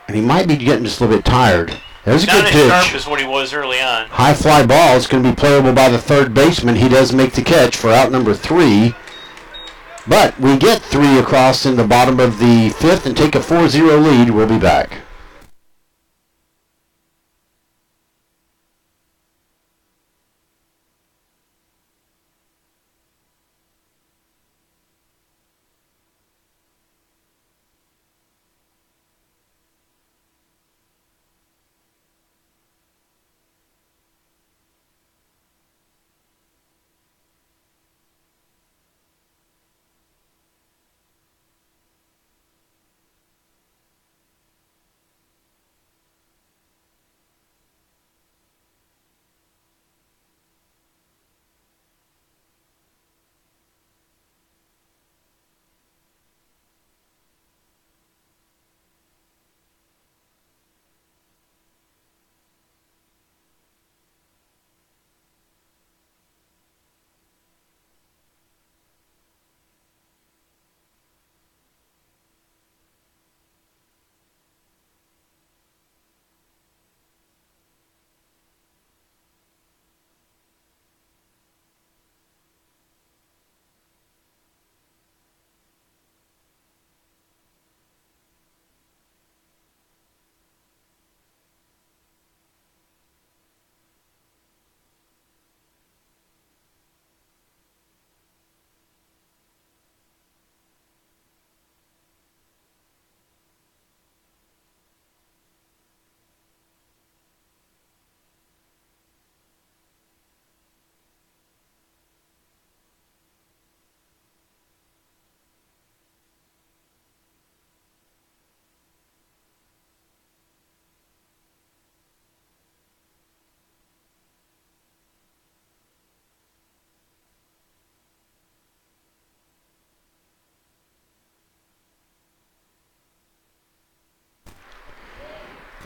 and he might be getting just a little bit tired. There's a good pitch. Not as sharp as what he was early on. High fly ball is going to be playable by the third baseman. He does make the catch for out number 3, but we get 3 across in the bottom of the 5th and take a 4-0 lead. We'll be back.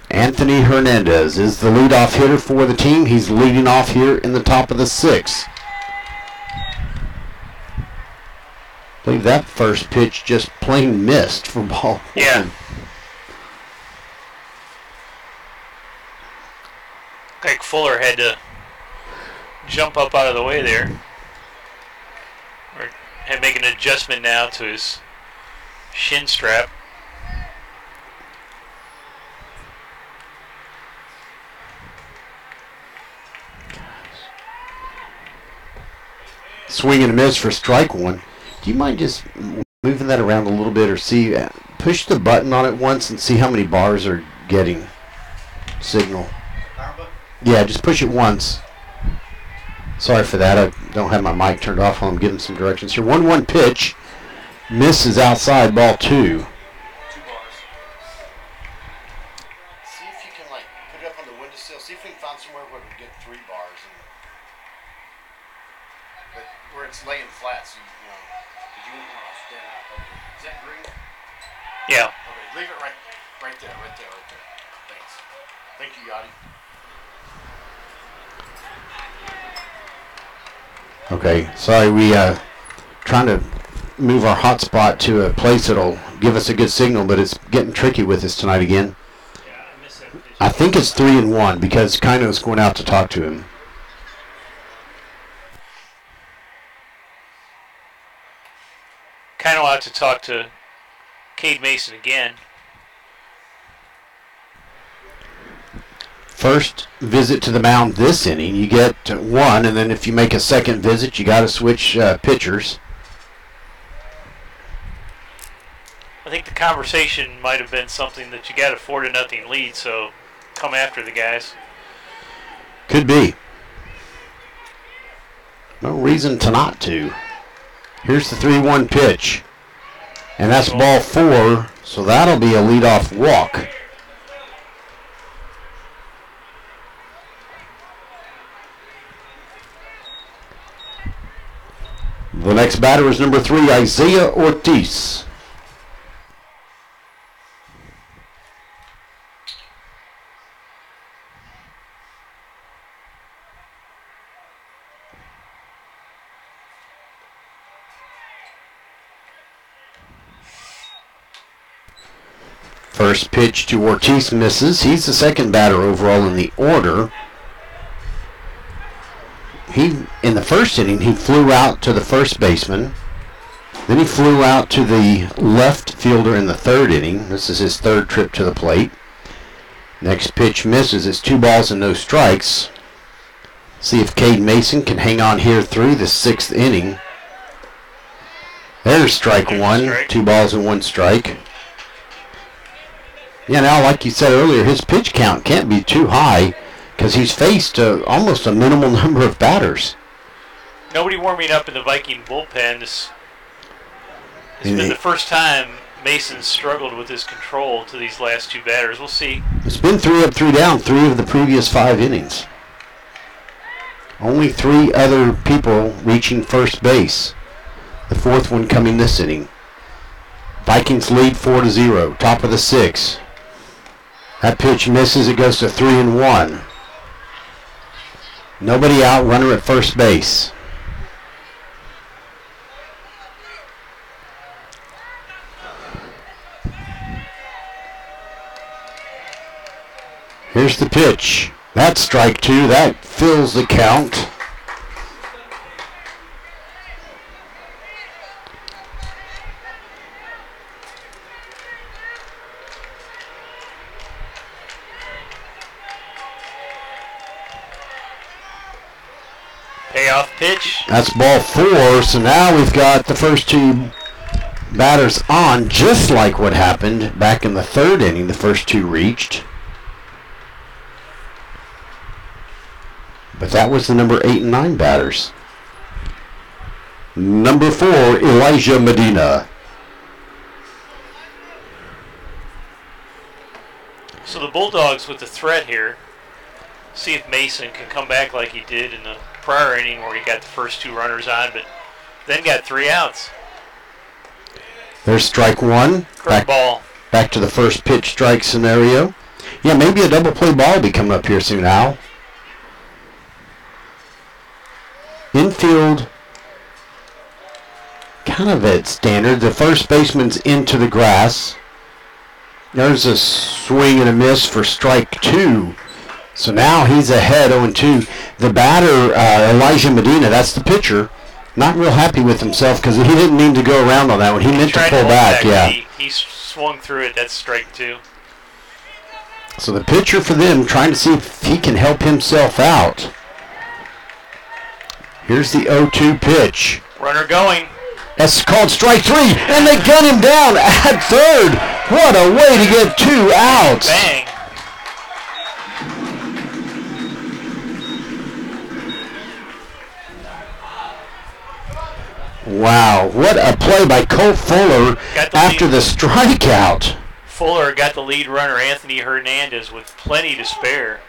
Anthony Hernandez is the leadoff hitter for the team. He's leading off here in the top of the 6th. I believe that first pitch just plain missed for ball 1. Yeah. Like Fuller had to jump up out of the way there. Or had to make an adjustment now to his shin strap. Swing and a miss for strike 1. Do you mind just moving that around a little bit, or see, push the button on it once and see how many bars are getting signal? Yeah, just push it once. Sorry for that. I don't have my mic turned off while I'm giving some directions here. 1-1 pitch. Misses outside, ball 2. 2 bars. See if you can put it up on the windowsill. See if we can find somewhere where we get 3 bars. But where it's laying flat, so you know. Did you stand out? Okay. Is that green? Yeah. Okay, leave it right there. Thanks. Thank you, Yachty. Okay, sorry, we trying to move our hotspot to a place that'll give us a good signal, but it's getting tricky with us tonight again. I think it's 3-1 because Kino's going out to talk to him. Kino out to talk to Cade Mason again. First visit to the mound this inning, you get 1, and then if you make a second visit, you got to switch pitchers. I think the conversation might have been something that you got a 4-0 lead, so come after the guys. Could be. No reason to not to. Here's the 3-1 pitch. And that's ball 4, so that'll be a leadoff walk. The next batter is number 3, Isaiah Ortiz. First pitch to Ortiz misses. He's the second batter overall in the order. In the first inning, he flew out to the first baseman. Then he flew out to the left fielder in the third inning. This is his third trip to the plate. Next pitch misses. It's 2 balls and no strikes. See if Cade Mason can hang on here through the 6th inning. There's strike 1. 2 balls and 1 strike. Yeah, now, like you said earlier, his pitch count can't be too high because he's faced almost a minimal number of batters. Nobody warming up in the Viking bullpen. This has been the first time Mason's struggled with his control to these last 2 batters. We'll see. It's been 3 up, 3 down, 3 of the previous 5 innings. Only 3 other people reaching first base. The 4th one coming this inning. Vikings lead 4-0, top of the 6th. That pitch misses. It goes to 3-1. Nobody out. Runner at first base. Here's the pitch. That's strike 2. That fills the count. Payoff pitch. That's ball 4, so now we've got the first 2 batters on, just like what happened back in the 3rd inning. The first 2 reached. But that was the number 8 and 9 batters. Number 4, Elijah Medina. So the Bulldogs with the threat here. See if Mason can come back like he did in the prior inning where he got the first 2 runners on, but then got 3 outs. There's strike 1. Back to the first pitch strike scenario. Yeah, maybe a double play ball will be coming up here soon, Al. Infield, kind of at standard. The first baseman's into the grass. There's a swing and a miss for strike 2. So now he's ahead 0-2. The batter, Elijah Medina, that's the pitcher, not real happy with himself because he didn't mean to go around on that one. He meant to pull back. Yeah. He swung through it. That's strike 2. So the pitcher for them trying to see if he can help himself out. Here's the 0-2 pitch. Runner going. That's called strike 3, and they gun him down at third. What a way to get 2 outs. Bang. Wow, what a play by Colt Fuller after the strikeout. Fuller got the lead runner, Anthony Hernandez, with plenty to spare.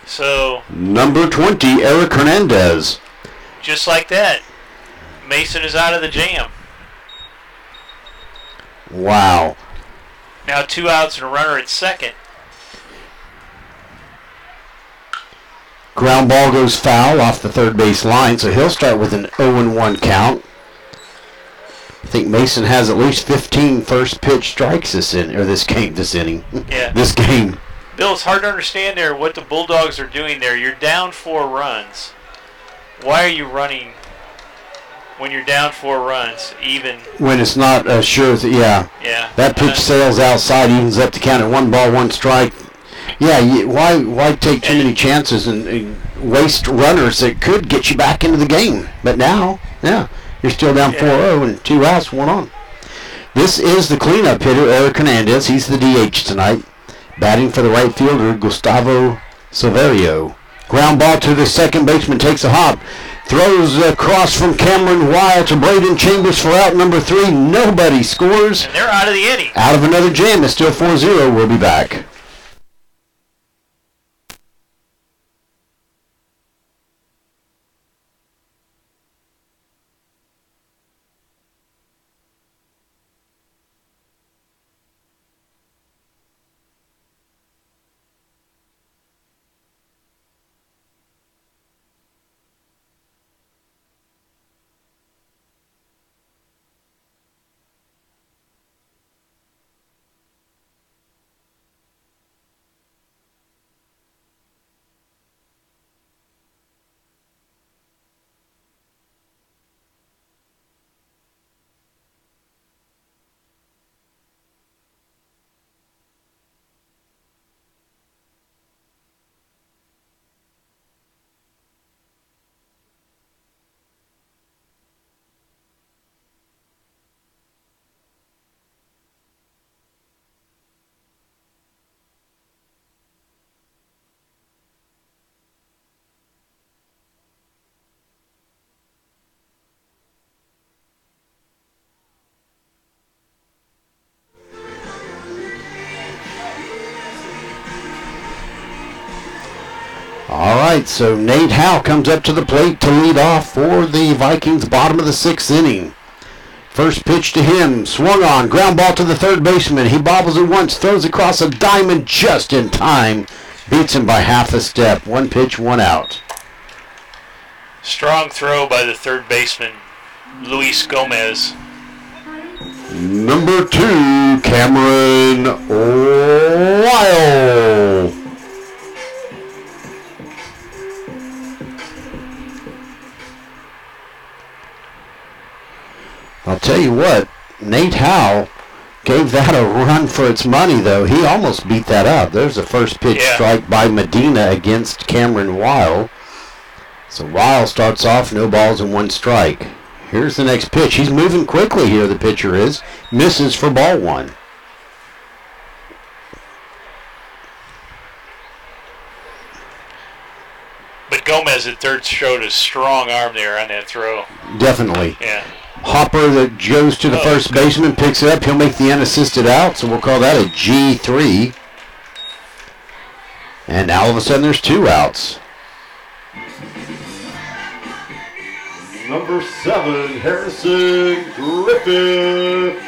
So number 20, Eric Hernandez. Just like that, Mason is out of the jam. Wow. Now 2 outs and a runner at second. Ground ball goes foul off the third base line, so he'll start with an 0-1 count. I think Mason has at least 15 first pitch strikes this inning. Yeah. This game. Bill, it's hard to understand there what the Bulldogs are doing there. You're down 4 runs. Why are you running when you're down 4 runs, even? When it's not sure, yeah. Yeah. That pitch sails outside, evens up the count at 1 ball, 1 strike. Yeah, why take too many chances and waste runners that could get you back into the game? But now, yeah, you're still down 4-0 and 2 outs, 1 on. This is the cleanup hitter, Eric Hernandez. He's the DH tonight. Batting for the right fielder, Gustavo Silverio. Ground ball to the second baseman, takes a hop. Throws across from Cameron Weil to Braden Chambers for out number 3. Nobody scores. And they're out of the inning. Out of another jam. It's still 4-0. We'll be back. All right, so Nate Howe comes up to the plate to lead off for the Vikings, bottom of the 6th inning. First pitch to him, swung on, ground ball to the third baseman. He bobbles it once, throws across a diamond just in time. Beats him by half a step. 1 pitch, 1 out. Strong throw by the third baseman, Luis Gomez. Number 2, Cameron Weil. I'll tell you what, Nate Howe gave that a run for its money, though. He almost beat that up. There's a first pitch strike by Medina against Cameron Weil. So Weil starts off, no balls and 1 strike. Here's the next pitch. He's moving quickly here, the pitcher is. Misses for ball 1. But Gomez at third showed a strong arm there on that throw. Definitely. Yeah. Hopper that goes to the first baseman, picks it up. He'll make the unassisted out, so we'll call that a G3. And now all of a sudden there's 2 outs. Number 7, Harrison Griffith.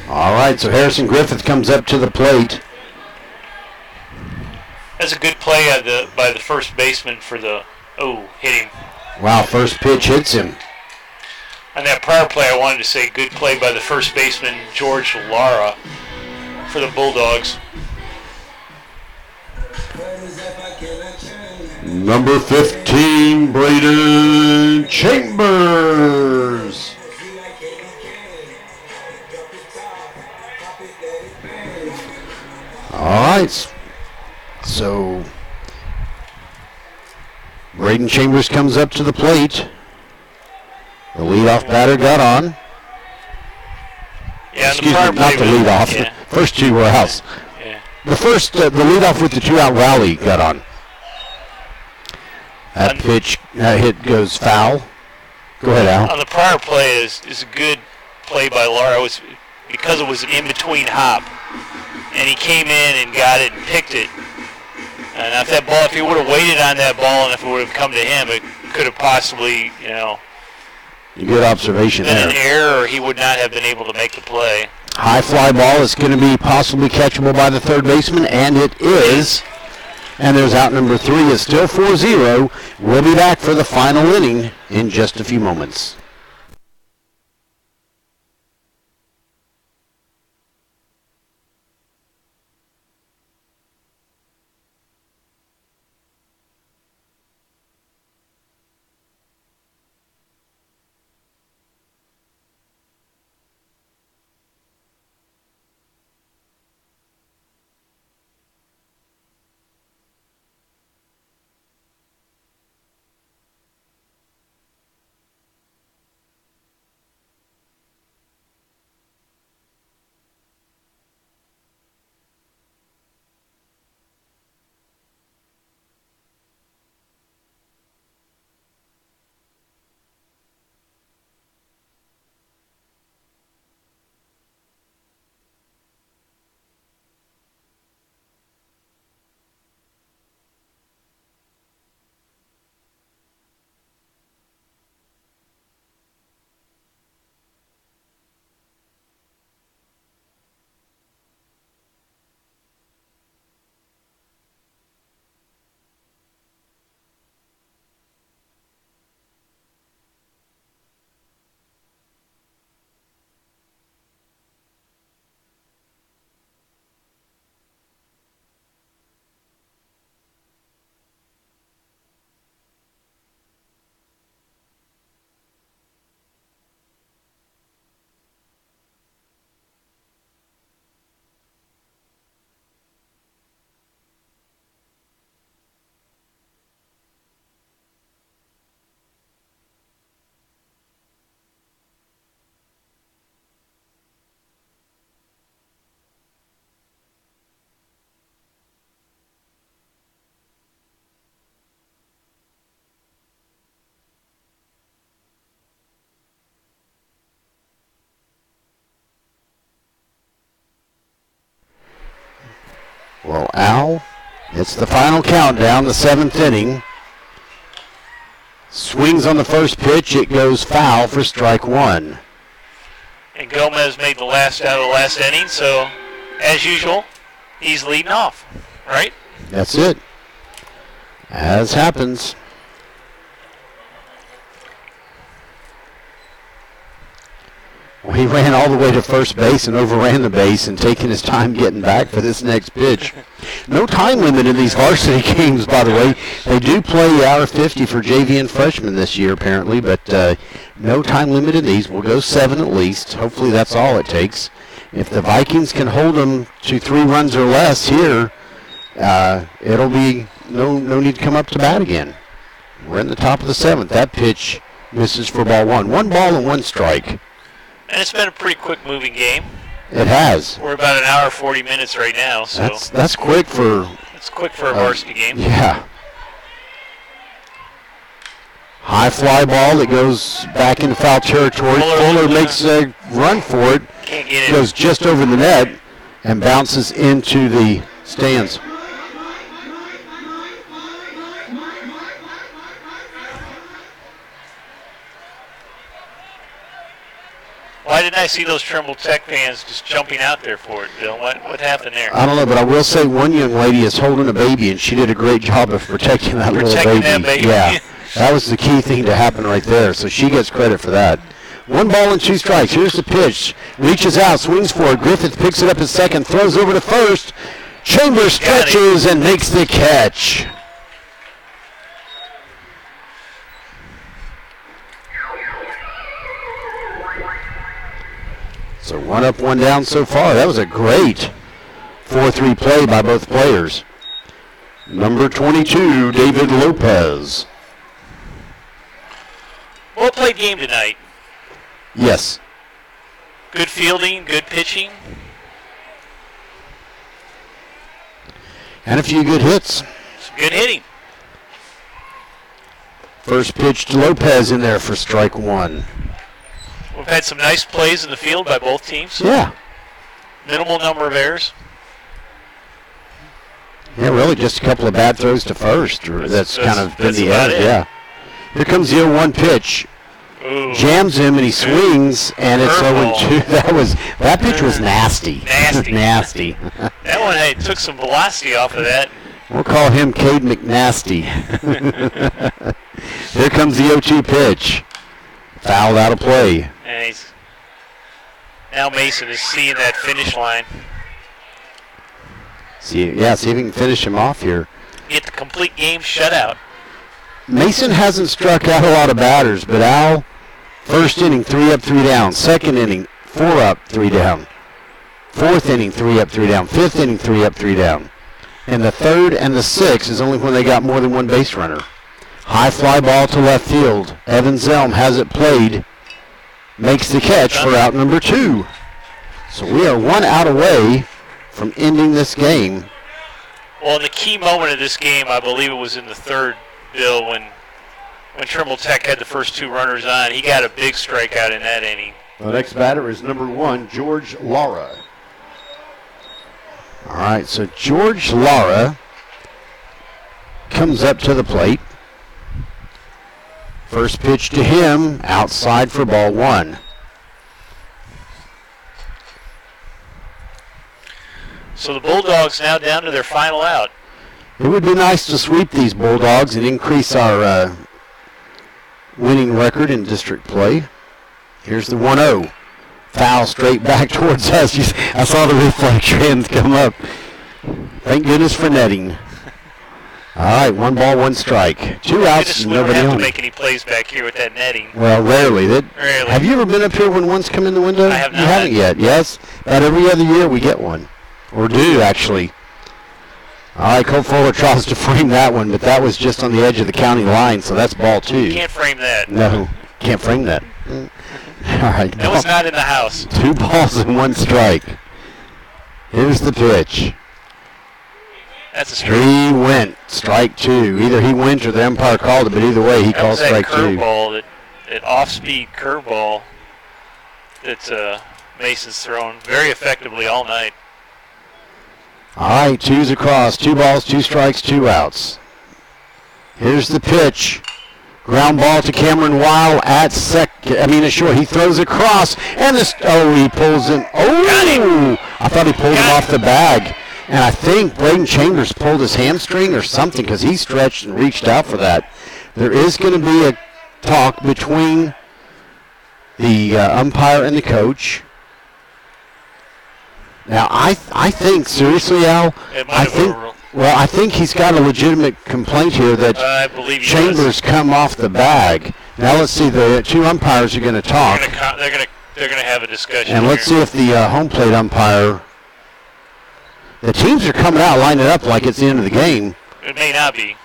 All right, so Harrison Griffith comes up to the plate. That's a good play by the first baseman for the... Oh, hit him. Wow, first pitch hits him. On that prior play, I wanted to say good play by the first baseman, George Lara, for the Bulldogs. Number 15, Braden Chambers. All right, so Braden Chambers comes up to the plate. The leadoff batter got on. Yeah, Excuse me, not the leadoff. Yeah. First 2 were outs. Yeah. The leadoff with the 2-out rally got on. That pitch, that hit goes foul. Go ahead, Al. On the prior play is a good play by Lara. Because it was an in-between hop. And he came in and got it and picked it. And if he would have waited on that ball and if it would have come to him, it could have possibly, Good observation been there. an error, or he would not have been able to make the play. High fly ball is going to be possibly catchable by the third baseman, and it is. And there's out number 3. It's still 4-0. We'll be back for the final inning in just a few moments. Well, Al, it's the final countdown, the 7th inning. Swings on the first pitch. It goes foul for strike one. And Gomez made the last out of the last inning, so as usual, he's leading off, right? That's it. As happens. Well, he ran all the way to first base and overran the base and taking his time getting back for this next pitch. No time limit in these varsity games, by the way. They do play hour 50 for JV and freshmen this year, apparently, but no time limit in these. We'll go 7 at least. Hopefully that's all it takes. If the Vikings can hold them to 3 runs or less here, it'll be no need to come up to bat again. We're in the top of the 7th. That pitch misses for ball 1. 1 ball and 1 strike. And it's been a pretty quick moving game. It has. We're about an hour 40 minutes right now, so that's quick for. It's quick for a varsity game. Yeah. High fly ball that goes back into foul territory. Fuller makes a run for it. Can't get it. Goes just over the net and bounces into the stands. Why didn't I see those Trimble Tech fans just jumping out there for it, Bill? What happened there? I don't know, but I will say one young lady is holding a baby, and she did a great job of protecting that little baby. That baby. Yeah, that was the key thing to happen right there, so she gets credit for that. 1 ball and 2 strikes. Here's the pitch. Reaches out, swings for it. Griffith picks it up at second, throws over to first. Chambers stretches and makes the catch. So 1 up, 1 down so far. That was a great 4-3 play by both players. Number 22, David Lopez. Well played game tonight. Yes. Good fielding, good pitching. And a few good hits. Some good hitting. First pitch to Lopez in there for strike 1. We've had some nice plays in the field by both teams. Yeah. Minimal number of errors. Yeah, really just a couple of bad throws to first. That's kind of been the end, yeah. Here comes the 0-1 pitch. Ooh. Jams him and he swings, and it's 0-2. That pitch was nasty. Nasty. Nasty. That one took some velocity off of that. We'll call him Cade McNasty. Here comes the 0-2 pitch. Fouled out of play. And now Mason is seeing that finish line. See if he can finish him off here. Get the complete game shutout. Mason hasn't struck out a lot of batters, but Al, first inning, 3 up, 3 down. Second inning, 4 up, 3 down. Fourth inning, 3 up, 3 down. Fifth inning, 3 up, 3 down. And the third and the sixth is only when they got more than 1 base runner. High fly ball to left field. Evan Zelm has it played. Makes the catch for out number 2. So we are 1 out away from ending this game. Well, the key moment of this game, I believe it was in the third, Bill, when Trimble Tech had the first 2 runners on. He got a big strikeout in that inning. The next batter is number 1, George Lara. All right, so George Lara comes up to the plate. First pitch to him, outside for ball 1. So the Bulldogs now down to their final out. It would be nice to sweep these Bulldogs and increase our winning record in district play. Here's the 1-0. Foul straight back towards us. I saw the reflections come up. Thank goodness for netting. All right, 1 ball, 1 strike. 2 outs, we nobody don't have on. to make any plays back here with that netting. Well, rarely. Rarely. Have you ever been up here when one's come in the window? I have not. You haven't yet, yes? About every other year we get one. Or do, actually. All right, Colt Fuller tries to frame that one, but that was just on the edge of the county line, so that's ball 2. You can't frame that. No, can't frame that. All right. That was not in the house. 2 balls and 1 strike. Here's the pitch. That's a strike. He went, strike 2. Either he went or the umpire called it, but either way, he calls strike 2. Curveball, that off-speed curveball that Mason's thrown very effectively all night. All right, 2's across. 2 balls, 2 strikes, 2 outs. Here's the pitch. Ground ball to Cameron Weil at short. He throws across, and he pulls him. Oh, I thought he pulled him off the bag. And I think Braden Chambers pulled his hamstring or something because he stretched and reached out for that. There is going to be a talk between the umpire and the coach. Now, I think, seriously, Al, I think he's got a legitimate complaint here that I believe Chambers come off the bag. Now let's see, the 2 umpires are going to talk. They're going to have a discussion. And let's see if the home plate umpire. The teams are coming out, lining up like it's the end of the game. It may not be.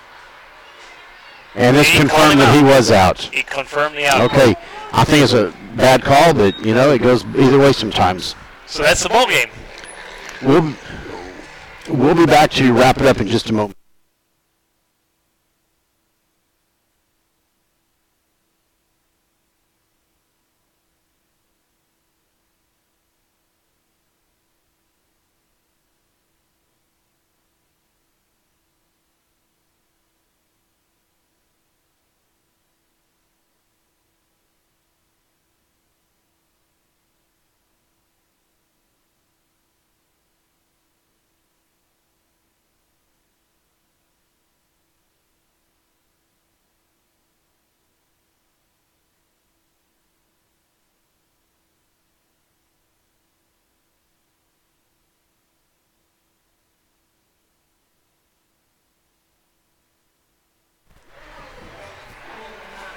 And it's confirmed that he was out. He confirmed the out. Okay, I think it's a bad call, but it goes either way sometimes. So that's the ball game. We'll be back to wrap it up in just a moment.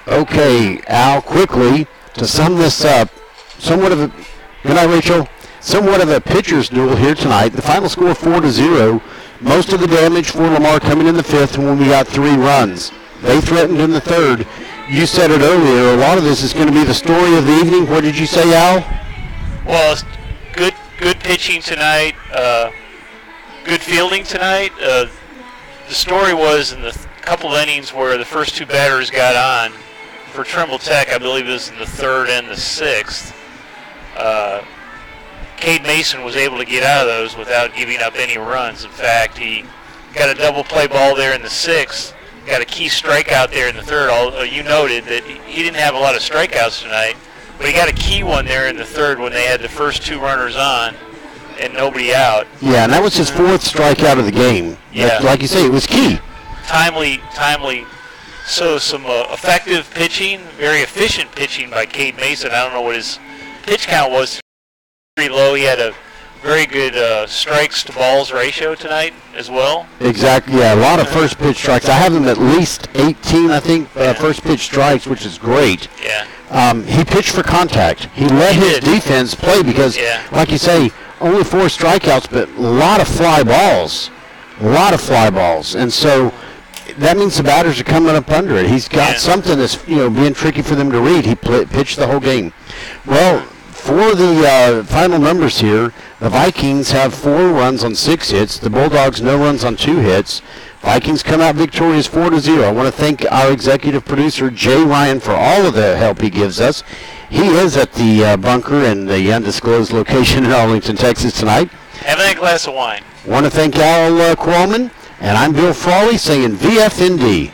Okay, Al, quickly, to sum this up, good night, Rachel. Somewhat of a pitcher's duel here tonight. The final score 4-0. Most of the damage for Lamar coming in the 5th when we got 3 runs. They threatened in the 3rd. You said it earlier, a lot of this is going to be the story of the evening. What did you say, Al? Well, it's good pitching tonight, good fielding tonight. The story was in the couple innings where the first 2 batters got on. For Trimble Tech, I believe it was in the 3rd and the 6th. Cade Mason was able to get out of those without giving up any runs. In fact, he got a double play ball there in the 6th, got a key strikeout there in the 3rd. Although you noted that he didn't have a lot of strikeouts tonight, but he got a key one there in the 3rd when they had the first 2 runners on and nobody out. Yeah, and that was his 4th strikeout of the game. Yeah. Like you say, it was key. Timely. So some effective pitching, very efficient pitching by Cade Mason. I don't know what his pitch count was. Pretty low. He had a very good strikes to balls ratio tonight as well. Exactly. Yeah, a lot of first pitch strikes. I have him at least 18, I think, first pitch strikes, which is great. Yeah. He pitched for contact. He let his defense play because, like you say, only 4 strikeouts, but a lot of fly balls. And so that means the batters are coming up under it. He's got something that's being tricky for them to read. He pitched the whole game. Well, for the final numbers here, the Vikings have 4 runs on 6 hits. The Bulldogs no runs on 2 hits. Vikings come out victorious 4-0. I want to thank our executive producer Jay Ryan for all of the help he gives us. He is at the bunker in the undisclosed location in Arlington, Texas tonight. Having a glass of wine. Want to thank Al Qualman. And I'm Bill Frawley saying VFND.